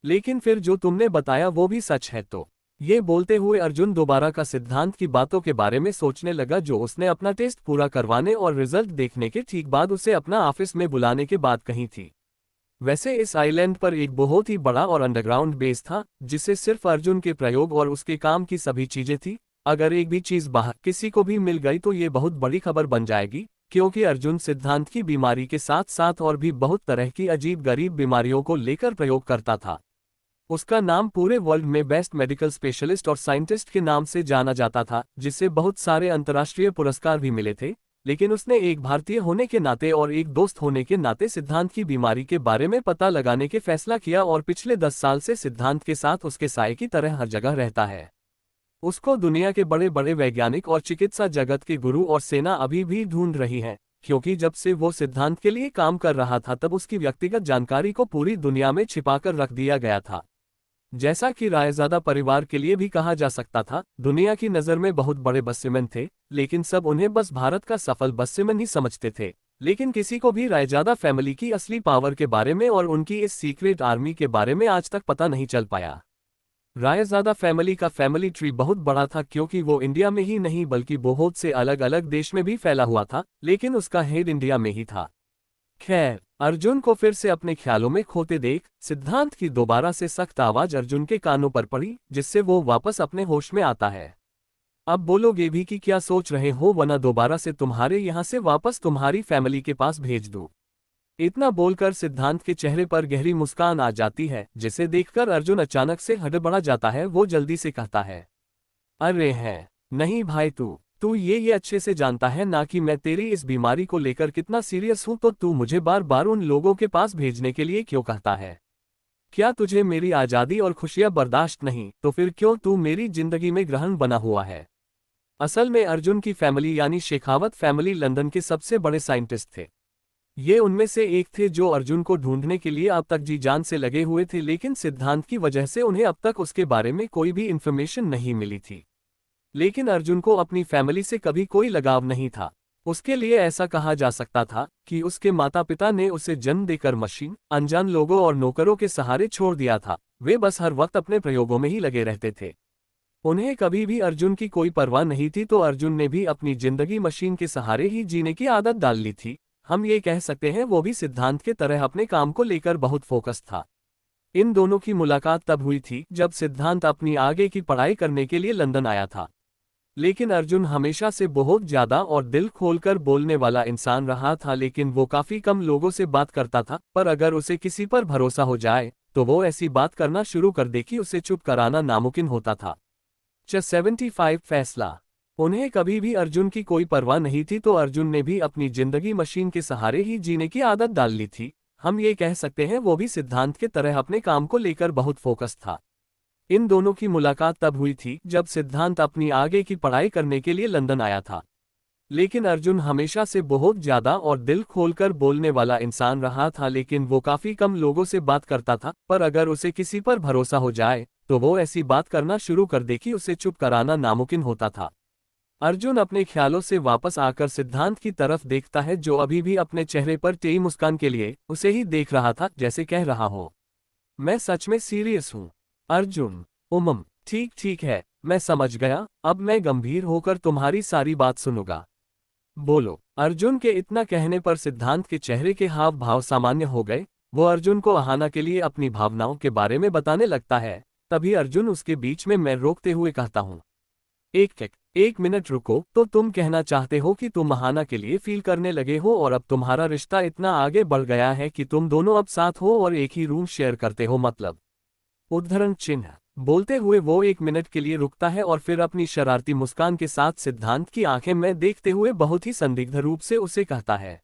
लेकिन फिर जो तुमने बताया वो भी सच है तो? ये बोलते हुए अर्जुन दोबारा का सिद्धांत की बातों के बारे में सोचने लगा जो उसने अपना टेस्ट पूरा करवाने और रिजल्ट देखने के ठीक बाद उसे अपना ऑफिस में बुलाने के बाद कही थी। वैसे इस आइलैंड पर एक बहुत ही बड़ा और अंडरग्राउंड बेस था जिसे सिर्फ अर्जुन के प्रयोग और उसके काम की सभी चीजें थी। अगर एक भी चीज बाहर किसी को भी मिल गई तो ये बहुत बड़ी खबर बन जाएगी, क्योंकि अर्जुन सिद्धांत की बीमारी के साथ साथ और भी बहुत तरह की अजीब गरीब बीमारियों को लेकर प्रयोग करता था। उसका नाम पूरे वर्ल्ड में बेस्ट मेडिकल स्पेशलिस्ट और साइंटिस्ट के नाम से जाना जाता था, जिससे बहुत सारे अंतर्राष्ट्रीय पुरस्कार भी मिले थे। लेकिन उसने एक भारतीय होने के नाते और एक दोस्त होने के नाते सिद्धांत की बीमारी के बारे में पता लगाने के फैसला किया और पिछले 10 साल से सिद्धांत के साथ उसके साये की तरह हर जगह रहता है। उसको दुनिया के बड़े बड़े वैज्ञानिक और चिकित्सा जगत के गुरु और सेना अभी भी ढूंढ रही है, क्योंकि जब से वो सिद्धांत के लिए काम कर रहा था तब उसकी व्यक्तिगत जानकारी को पूरी दुनिया में छिपाकर रख दिया गया था। जैसा कि रायजादा परिवार के लिए भी कहा जा सकता था, दुनिया की नज़र में बहुत बड़े बस्सेमैन थे, लेकिन सब उन्हें बस भारत का सफल बस्सेमैन ही समझते थे। लेकिन किसी को भी रायजादा फैमिली की असली पावर के बारे में और उनकी इस सीक्रेट आर्मी के बारे में आज तक पता नहीं चल पाया। रायजादा फैमिली का फैमिली ट्री बहुत बड़ा था, क्योंकि वो इंडिया में ही नहीं बल्कि बहुत से अलग अलग देश में भी फैला हुआ था, लेकिन उसका हेड इंडिया में ही था। खैर, अर्जुन को फिर से अपने ख्यालों में खोते देख सिद्धांत की दोबारा से सख्त आवाज अर्जुन के कानों पर पड़ी, जिससे वो वापस अपने होश में आता है। अब बोलोगे भी कि क्या सोच रहे हो, वरना दोबारा से तुम्हारे यहाँ से वापस तुम्हारी फैमिली के पास भेज दूं। इतना बोलकर सिद्धांत के चेहरे पर गहरी मुस्कान आ जाती है, जिसे देखकर अर्जुन अचानक से हड़बड़ा जाता है। वो जल्दी से कहता है, अरे हैं, नहीं भाई, तू ये अच्छे से जानता है ना कि मैं तेरी इस बीमारी को लेकर कितना सीरियस हूं, तो तू मुझे बार बार उन लोगों के पास भेजने के लिए क्यों कहता है? क्या तुझे मेरी आज़ादी और खुशियां बर्दाश्त नहीं, तो फिर क्यों तू मेरी जिंदगी में ग्रहण बना हुआ है? असल में अर्जुन की फैमिली यानी शेखावत फैमिली लंदन के सबसे बड़े साइंटिस्ट थे। ये उनमें से एक थे जो अर्जुन को ढूंढने के लिए अब तक जी जान से लगे हुए थे, लेकिन सिद्धांत की वजह से उन्हें अब तक उसके बारे में कोई भी इंफॉर्मेशन नहीं मिली थी। लेकिन अर्जुन को अपनी फैमिली से कभी कोई लगाव नहीं था। उसके लिए ऐसा कहा जा सकता था कि उसके माता पिता ने उसे जन्म देकर मशीन, अनजान लोगों और नौकरों के सहारे छोड़ दिया था। वे बस हर वक्त अपने प्रयोगों में ही लगे रहते थे। उन्हें कभी भी अर्जुन की कोई परवाह नहीं थी, तो अर्जुन ने भी अपनी जिंदगी मशीन के सहारे ही जीने की आदत डाल ली थी। हम ये कह सकते हैं वो भी सिद्धांत के तरह अपने काम को लेकर बहुत फोकस था। इन दोनों की मुलाकात तब हुई थी जब सिद्धांत अपनी आगे की पढ़ाई करने के लिए लंदन आया था। लेकिन अर्जुन हमेशा से बहुत ज्यादा और दिल खोलकर बोलने वाला इंसान रहा था, लेकिन वो काफी कम लोगों से बात करता था। पर अगर उसे किसी पर भरोसा हो जाए तो वो ऐसी बात करना शुरू कर दे कि उसे चुप कराना नामुमकिन होता था। 75 फैसला। उन्हें कभी भी अर्जुन की कोई परवाह नहीं थी, तो अर्जुन ने भी अपनी जिंदगी मशीन के सहारे ही जीने की आदत डाल ली थी। हम ये कह सकते हैं वो भी सिद्धांत के तरह अपने काम को लेकर बहुत फोकस था। इन दोनों की मुलाकात तब हुई थी जब सिद्धांत अपनी आगे की पढ़ाई करने के लिए लंदन आया था। लेकिन अर्जुन हमेशा से बहुत ज्यादा और दिल खोलकर बोलने वाला इंसान रहा था, लेकिन वो काफी कम लोगों से बात करता था। पर अगर उसे किसी पर भरोसा हो जाए तो वो ऐसी बात करना शुरू कर दे कि उसे चुप कराना नामुमकिन होता था। अर्जुन अपने ख्यालों से वापस आकर सिद्धांत की तरफ देखता है, जो अभी भी अपने चेहरे पर टेढ़ी मुस्कान के लिए उसे ही देख रहा था, जैसे कह रहा हो, मैं सच में सीरियस हूँ। अर्जुन, ठीक ठीक है, मैं समझ गया। अब मैं गंभीर होकर तुम्हारी सारी बात सुनूंगा। बोलो। अर्जुन के इतना कहने पर सिद्धांत के चेहरे के हाव भाव सामान्य हो गए। वो अर्जुन को आहाना के लिए अपनी भावनाओं के बारे में बताने लगता है। तभी अर्जुन उसके बीच में मैं रोकते हुए कहता हूँ, एक मिनट रुको। तो तुम कहना चाहते हो कि तुम आहाना के लिए फील करने लगे हो और अब तुम्हारा रिश्ता इतना आगे बढ़ गया है कि तुम दोनों अब साथ हो और एक ही रूम शेयर करते हो, मतलब? उद्धरण चिन्ह। बोलते हुए वो 1 मिनट के लिए रुकता है और फिर अपनी शरारती मुस्कान के साथ सिद्धांत की आंखें में देखते हुए बहुत ही संदिग्ध रूप से उसे कहता है,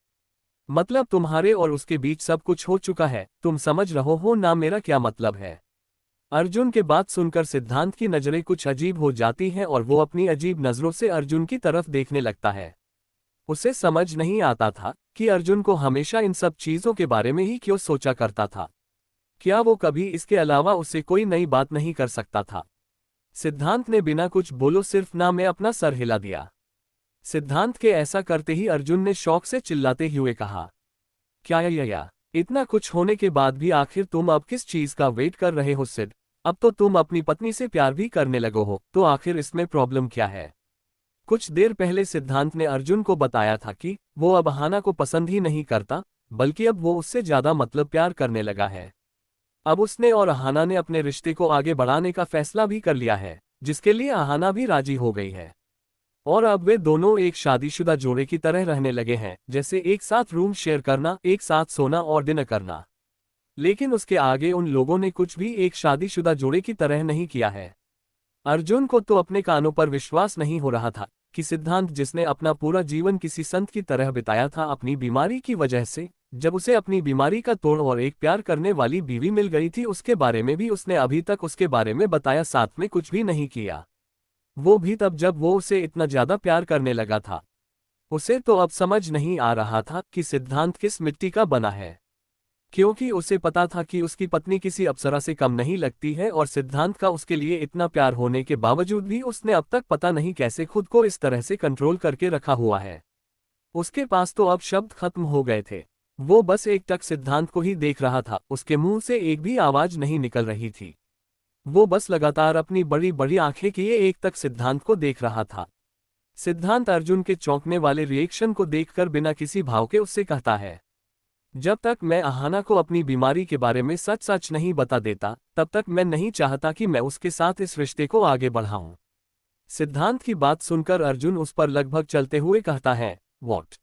मतलब तुम्हारे और उसके बीच सब कुछ हो चुका है? तुम समझ रहे हो ना मेरा क्या मतलब है? अर्जुन के बात सुनकर सिद्धांत की नजरें कुछ अजीब हो जाती हैं और वो अपनी अजीब नजरों से अर्जुन की तरफ देखने लगता है। उसे समझ नहीं आता था कि अर्जुन को हमेशा इन सब चीजों के बारे में ही क्यों सोचा करता था। क्या वो कभी इसके अलावा उसे कोई नई बात नहीं कर सकता था? सिद्धांत ने बिना कुछ बोलो सिर्फ ना में अपना सर हिला दिया। सिद्धांत के ऐसा करते ही अर्जुन ने शौक से चिल्लाते हुए कहा, क्या या इतना कुछ होने के बाद भी आखिर तुम अब किस चीज का वेट कर रहे हो सिड? अब तो तुम अपनी पत्नी से प्यार भी करने लगो हो, तो आखिर इसमें प्रॉब्लम क्या है? कुछ देर पहले सिद्धांत ने अर्जुन को बताया था कि वो अब आहाना को पसंद ही नहीं करता, बल्कि अब वो उससे ज्यादा मतलब प्यार करने लगा है। अब उसने और आहाना ने अपने रिश्ते को आगे बढ़ाने का फैसला भी कर लिया है, जिसके लिए आहाना भी राजी हो गई है। और अब वे दोनों एक शादीशुदा जोड़े की तरह रहने लगे हैं, जैसे एक साथ रूम शेयर करना, एक साथ सोना और डिनर करना। लेकिन उसके आगे उन लोगों ने कुछ भी एक शादीशुदा जोड़े की तरह नहीं किया है। अर्जुन को तो अपने कानों पर विश्वास नहीं हो रहा था कि सिद्धांत, जिसने अपना पूरा जीवन किसी संत की तरह बिताया था, अपनी बीमारी की वजह से, जब उसे अपनी बीमारी का तोड़ और एक प्यार करने वाली बीवी मिल गई थी, उसके बारे में भी उसने अभी तक उसके बारे में बताया, साथ में कुछ भी नहीं किया। वो भी तब जब वो उसे इतना ज्यादा प्यार करने लगा था। उसे तो अब समझ नहीं आ रहा था कि सिद्धांत किस मिट्टी का बना है, क्योंकि उसे पता था कि उसकी पत्नी किसी अप्सरा से कम नहीं लगती है, और सिद्धांत का उसके लिए इतना प्यार होने के बावजूद भी उसने अब तक पता नहीं कैसे खुद को इस तरह से कंट्रोल करके रखा हुआ है। उसके पास तो अब शब्द खत्म हो गए थे। वो बस एकटक सिद्धांत को ही देख रहा था, उसके मुंह से एक भी आवाज नहीं निकल रही थी। वो बस लगातार अपनी बड़ी बड़ी आंखें किए एकटक सिद्धांत को देख रहा था। सिद्धांत अर्जुन के चौंकने वाले रिएक्शन को देखकर बिना किसी भाव के उससे कहता है, जब तक मैं अहाना को अपनी बीमारी के बारे में सच सच नहीं बता देता, तब तक मैं नहीं चाहता कि मैं उसके साथ इस रिश्ते को आगे बढ़ाऊं। सिद्धांत की बात सुनकर अर्जुन उस पर लगभग चलते हुए कहता है, what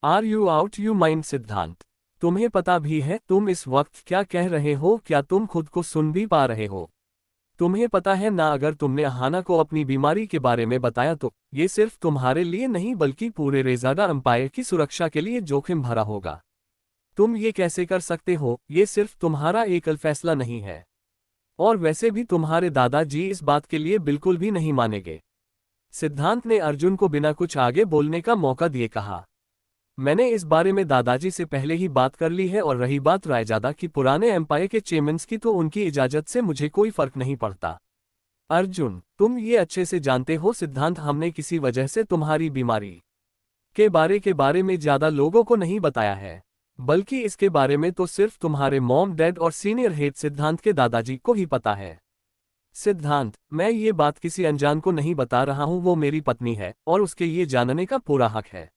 are you out you mind Siddhant? तुम्हें पता भी है तुम इस वक्त क्या कह रहे हो? क्या तुम खुद को सुन भी पा रहे हो? तुम्हें पता है ना, अगर तुमने अहाना को अपनी बीमारी के बारे में बताया तो ये सिर्फ तुम्हारे लिए नहीं बल्कि पूरे रेज़ाडा एम्पायर की सुरक्षा के लिए जोखिम भरा होगा। तुम ये कैसे कर सकते हो? ये सिर्फ तुम्हारा एकल फैसला नहीं है, और वैसे भी तुम्हारे दादाजी इस बात के लिए बिल्कुल भी नहीं मानेंगे। सिद्धांत ने अर्जुन को बिना कुछ आगे बोलने का मौका दिए कहा, मैंने इस बारे में दादाजी से पहले ही बात कर ली है, और रही बात रायजादा की पुराने एम्पायर के चेयरमैन की, तो उनकी इजाजत से मुझे कोई फर्क नहीं पड़ता। अर्जुन, तुम ये अच्छे से जानते हो सिद्धांत, हमने किसी वजह से तुम्हारी बीमारी के बारे में ज्यादा लोगों को नहीं बताया है, बल्कि इसके बारे में तो सिर्फ तुम्हारे मॉम डैड और सीनियर हेड सिद्धांत के दादाजी को ही पता है। सिद्धांत, मैं ये बात किसी अनजान को नहीं बता रहा हूँ, वो मेरी पत्नी है और उसके ये जानने का पूरा हक है।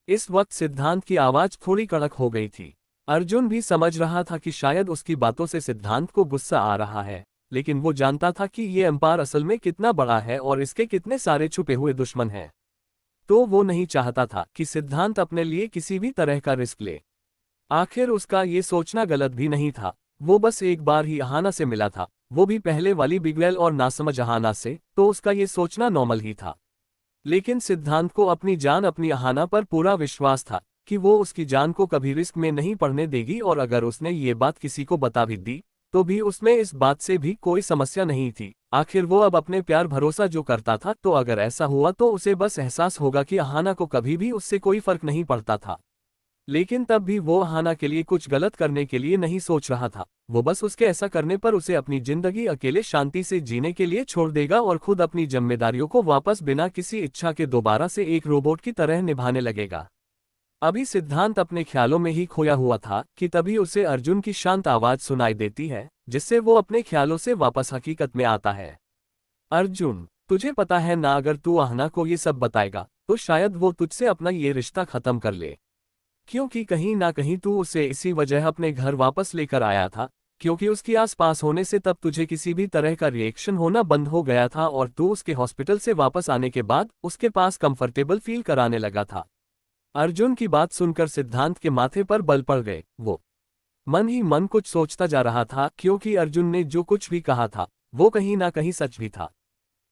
इस वक्त सिद्धांत की आवाज थोड़ी कड़क हो गई थी। अर्जुन भी समझ रहा था कि शायद उसकी बातों से सिद्धांत को गुस्सा आ रहा है, लेकिन वो जानता था कि ये एम्पायर असल में कितना बड़ा है और इसके कितने सारे छुपे हुए दुश्मन हैं। तो वो नहीं चाहता था कि सिद्धांत अपने लिए किसी भी तरह का रिस्क ले। आखिर उसका ये सोचना गलत भी नहीं था। वो बस एक बार ही अहाना से मिला था, वो भी पहले वाली बिगड़ैल और नासमझ अहाना से, तो उसका ये सोचना नॉर्मल ही था। लेकिन सिद्धांत को अपनी जान, अपनी अहाना पर पूरा विश्वास था कि वो उसकी जान को कभी रिस्क में नहीं पड़ने देगी, और अगर उसने ये बात किसी को बता भी दी तो भी उसमें इस बात से भी कोई समस्या नहीं थी। आखिर वो अब अपने प्यार भरोसा जो करता था, तो अगर ऐसा हुआ तो उसे बस एहसास होगा कि अहाना को कभी भी उससे कोई फर्क नहीं पड़ता था। लेकिन तब भी वो अहाना के लिए कुछ गलत करने के लिए नहीं सोच रहा था। वो बस उसके ऐसा करने पर उसे अपनी जिंदगी अकेले शांति से जीने के लिए छोड़ देगा और खुद अपनी जिम्मेदारियों को वापस बिना किसी इच्छा के दोबारा से एक रोबोट की तरह निभाने लगेगा। अभी सिद्धांत अपने ख्यालों में ही खोया हुआ था कि तभी उसे अर्जुन की शांत आवाज सुनाई देती है, जिससे वो अपने ख्यालों से वापस हकीकत में आता है। अर्जुन, तुझे पता है ना, अगर तू अहाना को ये सब बताएगा तो शायद वो तुझसे अपना ये रिश्ता खत्म कर ले, क्योंकि कहीं ना कहीं तू उसे इसी वजह अपने घर वापस लेकर आया था, क्योंकि उसकी आसपास होने से तब तुझे किसी भी तरह का रिएक्शन होना बंद हो गया था, और तू उसके हॉस्पिटल से वापस आने के बाद उसके पास कंफर्टेबल फील कराने लगा था। अर्जुन की बात सुनकर सिद्धांत के माथे पर बल पड़ गए। वो मन ही मन कुछ सोचता जा रहा था, क्योंकि अर्जुन ने जो कुछ भी कहा था वो कहीं ना कहीं सच भी था,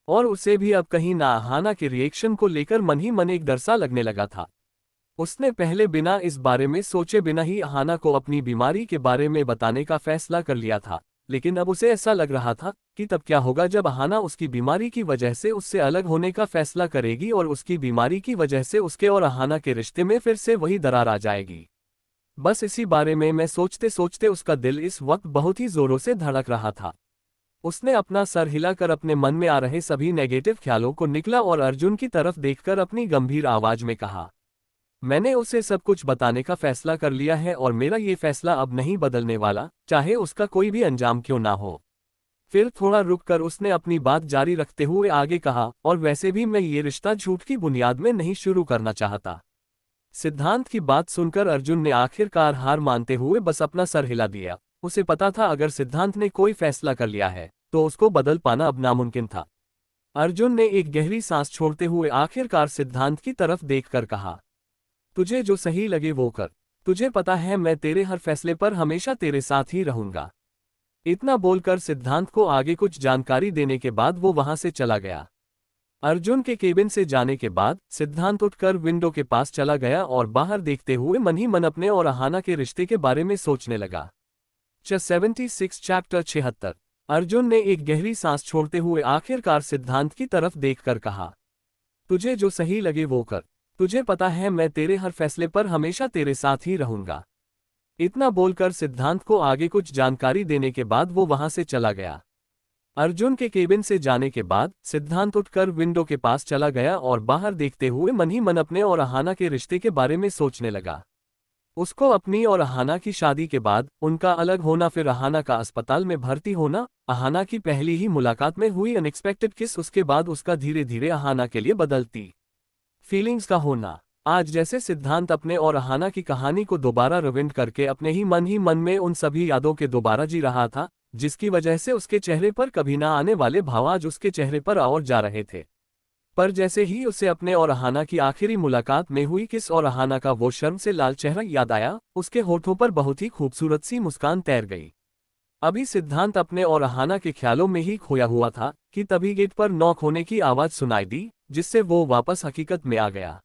और उसे भी अब कहीं ना अहाना के रिएक्शन को लेकर मन ही मन एक डर सा लगने लगा था। उसने पहले बिना इस बारे में सोचे बिना ही अहाना को अपनी बीमारी के बारे में बताने का फैसला कर लिया था, लेकिन अब उसे ऐसा लग रहा था कि तब क्या होगा जब अहाना उसकी बीमारी की वजह से उससे अलग होने का फैसला करेगी, और उसकी बीमारी की वजह से उसके और अहाना के रिश्ते में फिर से वही दरार आ जाएगी। बस इसी बारे में मैं सोचते सोचते उसका दिल इस वक्त बहुत ही जोरों से धड़क रहा था। उसने अपना सर हिलाकर अपने मन में आ रहे सभी नेगेटिव ख्यालों को निकला और अर्जुन की तरफ देखकर अपनी गंभीर आवाज में कहा, मैंने उसे सब कुछ बताने का फैसला कर लिया है, और मेरा ये फैसला अब नहीं बदलने वाला, चाहे उसका कोई भी अंजाम क्यों ना हो। फिर थोड़ा रुककर उसने अपनी बात जारी रखते हुए आगे कहा, और वैसे भी मैं ये रिश्ता झूठ की बुनियाद में नहीं शुरू करना चाहता। सिद्धांत की बात सुनकर अर्जुन ने आखिरकार हार मानते हुए बस अपना सर हिला दिया। उसे पता था अगर सिद्धांत ने कोई फैसला कर लिया है तो उसको बदल पाना अब नामुमकिन था। अर्जुन ने एक गहरी सांस छोड़ते हुए आखिरकार सिद्धांत की तरफ देखकर कहा, तुझे जो सही लगे वो कर। तुझे पता है मैं तेरे हर फैसले पर हमेशा तेरे साथ ही रहूंगा। इतना बोलकर सिद्धांत को आगे कुछ जानकारी देने के बाद वो वहां से चला गया। अर्जुन के केबिन से जाने के बाद सिद्धांत उठकर विंडो के पास चला गया और बाहर देखते हुए मन ही मन अपने और अहाना के रिश्ते के बारे में सोचने लगा। 76 चैप्टर 76। अर्जुन ने एक गहरी सांस छोड़ते हुए आखिरकार सिद्धांत की तरफ देखकर कहा, तुझे जो सही लगे वो कर। तुझे पता है मैं तेरे हर फैसले पर हमेशा तेरे साथ ही रहूंगा। इतना बोलकर सिद्धांत को आगे कुछ जानकारी देने के बाद वो वहां से चला गया। अर्जुन के केबिन से जाने के बाद सिद्धांत उठकर विंडो के पास चला गया और बाहर देखते हुए मन ही मन अपने और अहाना के रिश्ते के बारे में सोचने लगा। उसको अपनी और अहाना की शादी के बाद उनका अलग होना, फिर अहाना का अस्पताल में भर्ती होना, अहाना की पहली ही मुलाकात में हुई अनएक्सपेक्टेड किस, उसके बाद उसका धीरे धीरे अहाना के लिए बदलती फीलिंग्स का होना। आज जैसे सिद्धांत अपने और अहाना की कहानी को दोबारा रिवाइंड करके अपने ही मन में उन सभी यादों के दोबारा जी रहा था, जिसकी वजह से उसके चेहरे पर कभी ना आने वाले भाव आज उसके चेहरे पर और जा रहे थे। पर जैसे ही उसे अपने और अहाना की आखिरी मुलाकात में हुई किस और अहाना का वो शर्म से लाल चेहरा याद आया, उसके होठों पर बहुत ही खूबसूरत सी मुस्कान तैर गई। अभी सिद्धांत अपने और अहाना के ख्यालों में ही खोया हुआ था कि तभी गेट पर नॉक होने की आवाज सुनाई दी, जिससे वो वापस हकीकत में आ गया।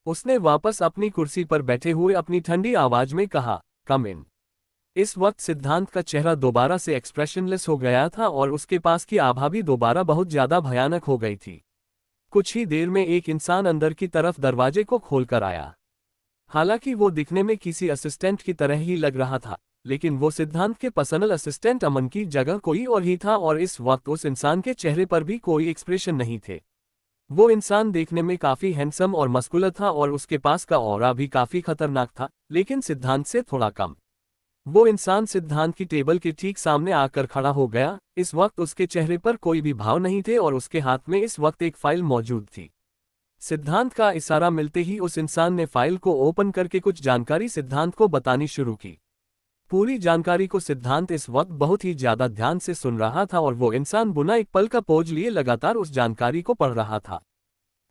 उसने वापस अपनी कुर्सी पर बैठे हुए अपनी ठंडी आवाज में कहा, कम इन। इस वक्त सिद्धांत का चेहरा दोबारा से एक्सप्रेशनलेस हो गया था और उसके पास की आभा भी दोबारा बहुत ज्यादा भयानक हो गई थी। कुछ ही देर में एक इंसान अंदर की तरफ दरवाजे को खोलकर आया। हालांकि वो दिखने में किसी असिस्टेंट की तरह ही लग रहा था, लेकिन वो सिद्धांत के पर्सनल असिस्टेंट अमन की जगह कोई और ही था और इस वक्त उस इंसान के चेहरे पर भी कोई एक्सप्रेशन नहीं थे। वो इंसान देखने में काफी हैंडसम और मस्कुलर था और उसके पास का ऑरा भी काफी खतरनाक था, लेकिन सिद्धांत से थोड़ा कम। वो इंसान सिद्धांत की टेबल के ठीक सामने आकर खड़ा हो गया। इस वक्त उसके चेहरे पर कोई भी भाव नहीं थे और उसके हाथ में इस वक्त एक फाइल मौजूद थी। सिद्धांत का इशारा मिलते ही उस इंसान ने फाइल को ओपन करके कुछ जानकारी सिद्धांत को बतानी शुरू की। पूरी जानकारी को सिद्धांत इस वक्त बहुत ही ज्यादा ध्यान से सुन रहा था और वो इंसान बिना एक पल का पोज लिए लगातार उस जानकारी को पढ़ रहा था।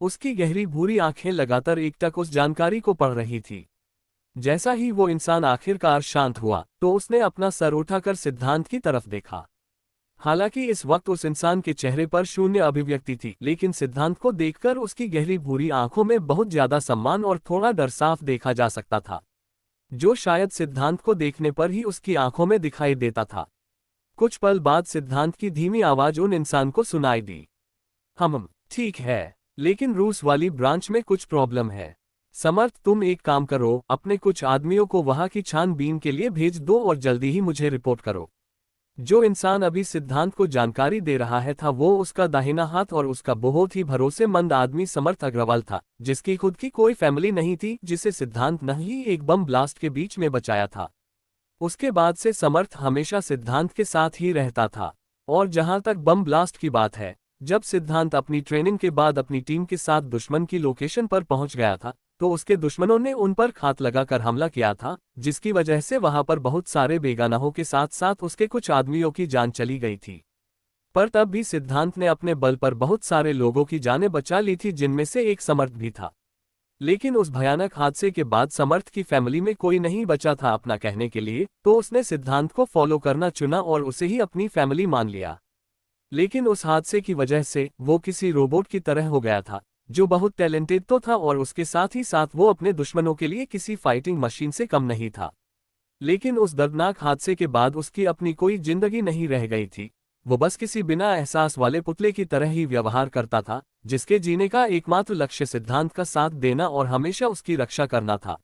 उसकी गहरी भूरी आंखें लगातार एकटक उस जानकारी को पढ़ रही थी। जैसा ही वो इंसान आखिरकार शांत हुआ तो उसने अपना सर उठाकर सिद्धांत की तरफ देखा। हालांकि इस वक्त उस इंसान के चेहरे पर शून्य अभिव्यक्ति थी, लेकिन सिद्धांत को देखकर उसकी गहरी भूरी आंखों में बहुत ज्यादा सम्मान और थोड़ा डर साफ देखा जा सकता था, जो शायद सिद्धांत को देखने पर ही उसकी आंखों में दिखाई देता था। कुछ पल बाद सिद्धांत की धीमी आवाज उन इंसान को सुनाई दी, हम ठीक है, लेकिन रूस वाली ब्रांच में कुछ प्रॉब्लम है। समर्थ, तुम एक काम करो, अपने कुछ आदमियों को वहां की छानबीन के लिए भेज दो और जल्दी ही मुझे रिपोर्ट करो। जो इंसान अभी सिद्धांत को जानकारी दे रहा है था वो उसका दाहिना हाथ और उसका बहुत ही भरोसेमंद आदमी समर्थ अग्रवाल था, जिसकी खुद की कोई फैमिली नहीं थी, जिसे सिद्धांत ने ही एक बम ब्लास्ट के बीच में बचाया था। उसके बाद से समर्थ हमेशा सिद्धांत के साथ ही रहता था। और जहां तक बम ब्लास्ट की बात है, जब सिद्धांत अपनी ट्रेनिंग के बाद अपनी टीम के साथ दुश्मन की लोकेशन पर पहुंच गया था तो उसके दुश्मनों ने उन पर घात लगाकर हमला किया था, जिसकी वजह से वहां पर बहुत सारे बेगानाहों के साथ साथ उसके कुछ आदमियों की जान चली गई थी। पर तब भी सिद्धांत ने अपने बल पर बहुत सारे लोगों की जानें बचा ली थी, जिनमें से एक समर्थ भी था। लेकिन उस भयानक हादसे के बाद समर्थ की फैमिली में कोई नहीं बचा था अपना कहने के लिए, तो उसने सिद्धांत को फॉलो करना चुना और उसे ही अपनी फैमिली मान लिया। लेकिन उस हादसे की वजह से वो किसी रोबोट की तरह हो गया था, जो बहुत टैलेंटेड तो था और उसके साथ ही साथ वो अपने दुश्मनों के लिए किसी फाइटिंग मशीन से कम नहीं था। लेकिन उस दर्दनाक हादसे के बाद उसकी अपनी कोई जिंदगी नहीं रह गई थी। वो बस किसी बिना एहसास वाले पुतले की तरह ही व्यवहार करता था, जिसके जीने का एकमात्र लक्ष्य सिद्धांत का साथ देना और हमेशा उसकी रक्षा करना था।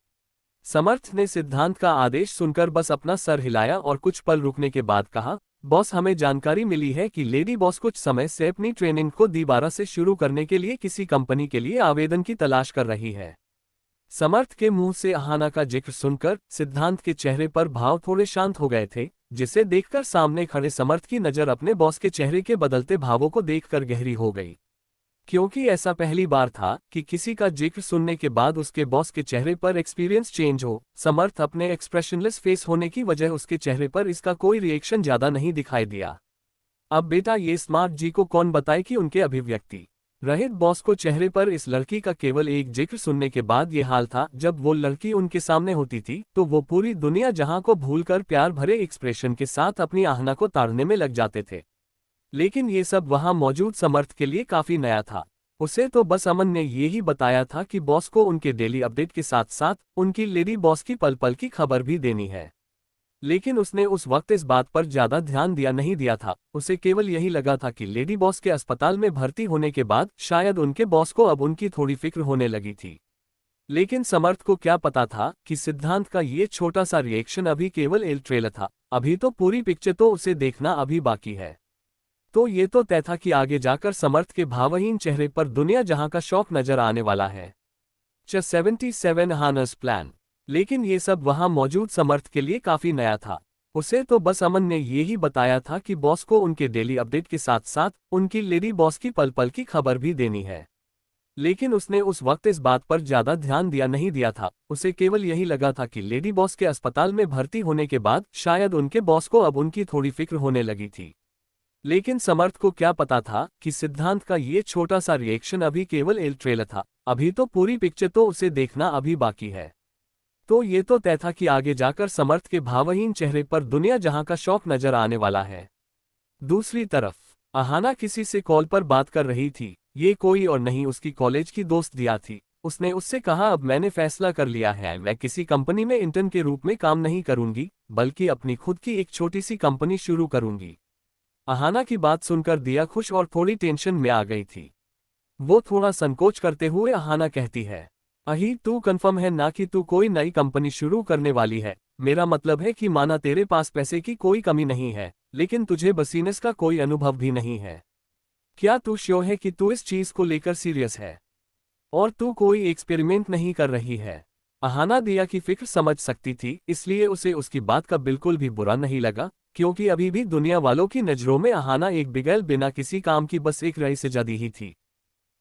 समर्थ ने सिद्धांत का आदेश सुनकर बस अपना सर हिलाया और कुछ पल रुकने के बाद कहा, बॉस, हमें जानकारी मिली है कि लेडी बॉस कुछ समय से अपनी ट्रेनिंग को दोबारा से शुरू करने के लिए किसी कंपनी के लिए आवेदन की तलाश कर रही है। समर्थ के मुंह से अहाना का जिक्र सुनकर सिद्धांत के चेहरे पर भाव थोड़े शांत हो गए थे, जिसे देखकर सामने खड़े समर्थ की नजर अपने बॉस के चेहरे के बदलते भावों को देखकर गहरी हो गई। क्योंकि ऐसा पहली बार था कि किसी का जिक्र सुनने के बाद उसके बॉस के चेहरे पर एक्सपीरियंस चेंज हो। समर्थ अपने एक्सप्रेशनलेस फेस होने की वजह उसके चेहरे पर इसका कोई रिएक्शन ज्यादा नहीं दिखाई दिया। अब बेटा, ये स्मार्ट जी को कौन बताए कि उनके अभिव्यक्ति रहित बॉस को चेहरे पर इस लड़की का केवल एक जिक्र सुनने के बाद ये हाल था। जब वो लड़की उनके सामने होती थी तो वो पूरी दुनिया जहां को भूलकर प्यार भरे एक्सप्रेशन के साथ अपनी आहना को ताड़ने में लग जाते थे। लेकिन ये सब वहां मौजूद समर्थ के लिए काफी नया था। उसे तो बस अमन ने ये ही बताया था कि बॉस को उनके डेली अपडेट के साथ साथ उनकी लेडी बॉस की पल पल की खबर भी देनी है। लेकिन उसने उस वक्त इस बात पर ज्यादा ध्यान नहीं दिया था। उसे केवल यही लगा था कि लेडी बॉस के अस्पताल में भर्ती होने के बाद शायद उनके बॉस को अब उनकी थोड़ी फिक्र होने लगी थी। लेकिन समर्थ को क्या पता था कि सिद्धांत का ये छोटा सा रिएक्शन अभी केवल एक ट्रेलर था। अभी तो पूरी पिक्चर तो उसे देखना अभी बाकी है। तो ये तो तय था कि आगे जाकर समर्थ के भावहीन चेहरे पर दुनिया जहां का शौक नजर आने वाला है। 77 हानस प्लान। लेकिन ये सब वहां मौजूद समर्थ के लिए काफी नया था। उसे तो बस अमन ने ये ही बताया था कि बॉस को उनके डेली अपडेट के साथ साथ उनकी लेडी बॉस की पल पल की खबर भी देनी है। लेकिन उसने उस वक्त इस बात पर ज्यादा ध्यान नहीं दिया था। उसे केवल यही लगा था कि लेडी बॉस के अस्पताल में भर्ती होने के बाद शायद उनके बॉस को अब उनकी थोड़ी फिक्र होने लगी थी। लेकिन समर्थ को क्या पता था कि सिद्धांत का ये छोटा सा रिएक्शन अभी केवल एक ट्रेलर था। अभी तो पूरी पिक्चर तो उसे देखना अभी बाकी है। तो ये तो तय था कि आगे जाकर समर्थ के भावहीन चेहरे पर दुनिया जहां का शौक नजर आने वाला है। दूसरी तरफ अहाना किसी से कॉल पर बात कर रही थी। ये कोई और नहीं उसकी कॉलेज की दोस्त दिया थी। उसने उससे कहा, अब मैंने फैसला कर लिया है, मैं किसी कंपनी में इंटर्न के रूप में काम नहीं करूंगी, बल्कि अपनी खुद की एक छोटी सी कंपनी शुरू करूंगी। अहाना की बात सुनकर दिया खुश और थोड़ी टेंशन में आ गई थी। वो थोड़ा संकोच करते हुए अहाना कहती है, अही तू कंफर्म है ना कि तू कोई नई कंपनी शुरू करने वाली है? मेरा मतलब है कि माना तेरे पास पैसे की कोई कमी नहीं है, लेकिन तुझे बिजनेस का कोई अनुभव भी नहीं है। क्या तू श्योर है कि तू इस चीज को लेकर सीरियस है और तू कोई एक्सपेरिमेंट नहीं कर रही है? अहाना दिया की फिक्र समझ सकती थी, इसलिए उसे उसकी बात का बिल्कुल भी बुरा नहीं लगा, क्योंकि अभी भी दुनिया वालों की नजरों में अहाना एक बिगैर बिना किसी काम की बस एक रईस-ए-जदी ही थी।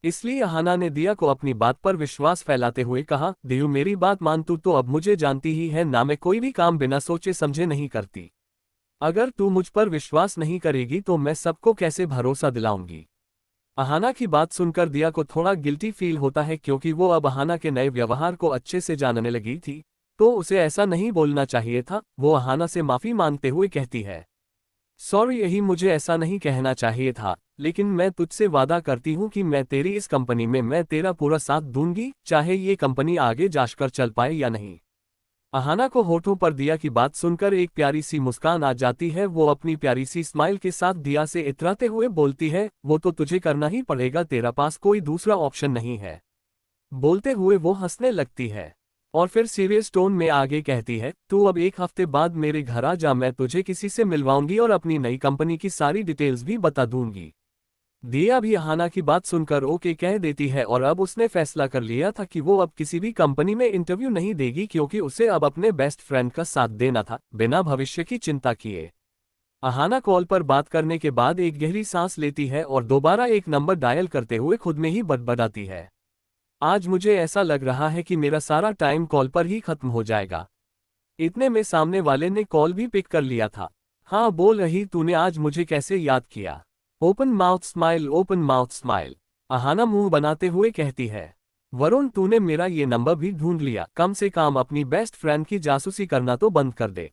इसलिए अहाना ने दिया को अपनी बात पर विश्वास फैलाते हुए कहा, दियो मेरी बात मान, तू तो अब मुझे जानती ही है ना, मैं कोई भी काम बिना सोचे समझे नहीं करती। अगर तू मुझ पर विश्वास नहीं करेगी तो मैं सबको कैसे भरोसा दिलाऊंगी? अहाना की बात सुनकर दिया को थोड़ा गिल्टी फील होता है, क्योंकि वो अब अहाना के नए व्यवहार को अच्छे से जानने लगी थी। तो उसे ऐसा नहीं बोलना चाहिए था। वो अहाना से माफी मांगते हुए कहती है, सॉरी, यही मुझे ऐसा नहीं कहना चाहिए था, लेकिन मैं तुझसे वादा करती हूँ कि मैं तेरी इस कंपनी में मैं तेरा पूरा साथ दूंगी, चाहे ये कंपनी आगे जाकर चल पाए या नहीं। अहाना को होठों पर दिया की बात सुनकर एक प्यारी सी मुस्कान आ जाती है। वो अपनी प्यारी सी स्माइल के साथ दिया से इतराते हुए बोलती है, वो तो तुझे करना ही पड़ेगा, तेरा पास कोई दूसरा ऑप्शन नहीं है। बोलते हुए वो हंसने लगती है और फिर सीरियस टोन में आगे कहती है, तू अब एक हफ्ते बाद मेरे घर आ जा, मैं तुझे किसी से मिलवाऊंगी और अपनी नई कंपनी की सारी डिटेल्स भी बता दूंगी। दिया भी अहाना की बात सुनकर ओके कह देती है और अब उसने फैसला कर लिया था कि वो अब किसी भी कंपनी में इंटरव्यू नहीं देगी, क्योंकि उसे अब अपने बेस्ट फ्रेंड का साथ देना था, बिना भविष्य की चिंता किए। अहाना कॉल पर बात करने के बाद एक गहरी सांस लेती है और दोबारा एक नंबर डायल करते हुए खुद में ही बड़बड़ाती है, आज मुझे ऐसा लग रहा है कि मेरा सारा टाइम कॉल पर ही खत्म हो जाएगा। इतने में सामने वाले ने कॉल भी पिक कर लिया था। हाँ बोल रही, तूने आज मुझे कैसे याद किया? Open mouth smile, open mouth smile. Ahana मुंह बनाते हुए कहती है, वरुण तूने मेरा ये नंबर भी ढूंढ लिया, कम से कम अपनी बेस्ट फ्रेंड की जासूसी करना तो बंद कर दे।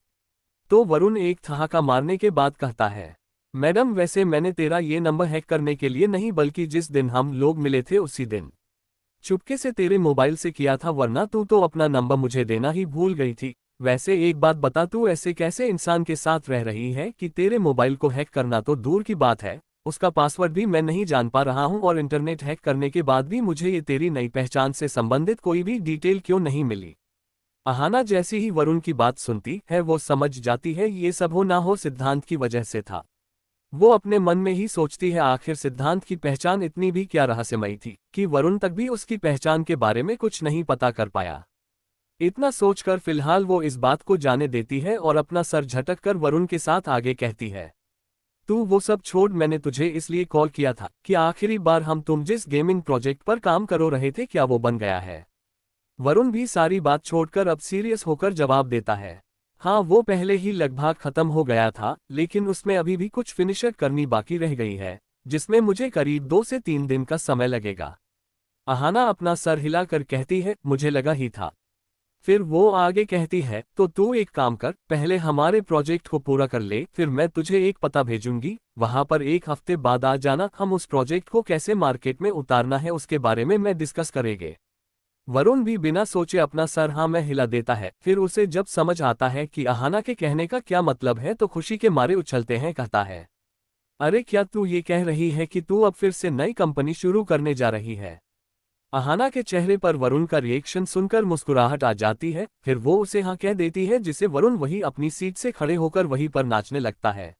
तो वरुण एक ठहाका मारने के बाद कहता है, मैडम वैसे मैंने तेरा ये नंबर हैक करने के लिए नहीं, बल्कि जिस दिन हम लोग मिले थे उसी दिन चुपके से तेरे मोबाइल से किया था, वरना तू तो अपना नंबर मुझे देना ही भूल गई थी। वैसे एक बात बता, तू ऐसे कैसे इंसान के साथ रह रही है कि तेरे मोबाइल को हैक करना तो दूर की बात है, उसका पासवर्ड भी मैं नहीं जान पा रहा हूं, और इंटरनेट हैक करने के बाद भी मुझे ये तेरी नई पहचान से संबंधित कोई भी डिटेल क्यों नहीं मिली? अहाना जैसी ही वरुण की बात सुनती है वो समझ जाती है ये सब हो ना हो सिद्धांत की वजह से था। वो अपने मन में ही सोचती है, आखिर सिद्धांत की पहचान इतनी भी क्या रहस्यमयी थी कि वरुण तक भी उसकी पहचान के बारे में कुछ नहीं पता कर पाया। इतना सोचकर फिलहाल वो इस बात को जाने देती है और अपना सर झटक कर वरुण के साथ आगे कहती है, तू वो सब छोड़, मैंने तुझे इसलिए कॉल किया था कि आखिरी बार हम तुम जिस गेमिंग प्रोजेक्ट पर काम करो रहे थे, क्या वो बन गया है? वरुण भी सारी बात छोड़कर अब सीरियस होकर जवाब देता है, हाँ वो पहले ही लगभग खत्म हो गया था, लेकिन उसमें अभी भी कुछ फिनिशर करनी बाकी रह गई है। जिसमें मुझे करीब 2 से 3 दिन का समय लगेगा। अहाना अपना सर हिलाकर कहती है, मुझे लगा ही था। फिर वो आगे कहती है, तो तू एक काम कर, पहले हमारे प्रोजेक्ट को पूरा कर ले, फिर मैं तुझे एक पता भेजूंगी, वहां पर 1 हफ्ते बाद आ जाना, हम उस प्रोजेक्ट को कैसे मार्केट में उतारना है उसके बारे में मैं डिस्कस करेंगे। वरुण भी बिना सोचे अपना सर हाँ में हिला देता है। फिर उसे जब समझ आता है कि अहाना के कहने का क्या मतलब है तो खुशी के मारे उछलते हैं, कहता है, अरे क्या तू ये कह रही है कि तू अब फिर से नई कंपनी शुरू करने जा रही है? अहाना के चेहरे पर वरुण का रिएक्शन सुनकर मुस्कुराहट आ जाती है, फिर वो उसे हाँ कह देती है, जिसे वरुण वही अपनी सीट से खड़े होकर वहीं पर नाचने लगता है।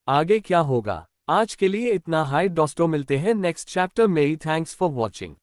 आगे क्या होगा? आज के लिए इतना। हाय दोस्तों, मिलते हैं नेक्स्ट चैप्टर में। Thanks for watching.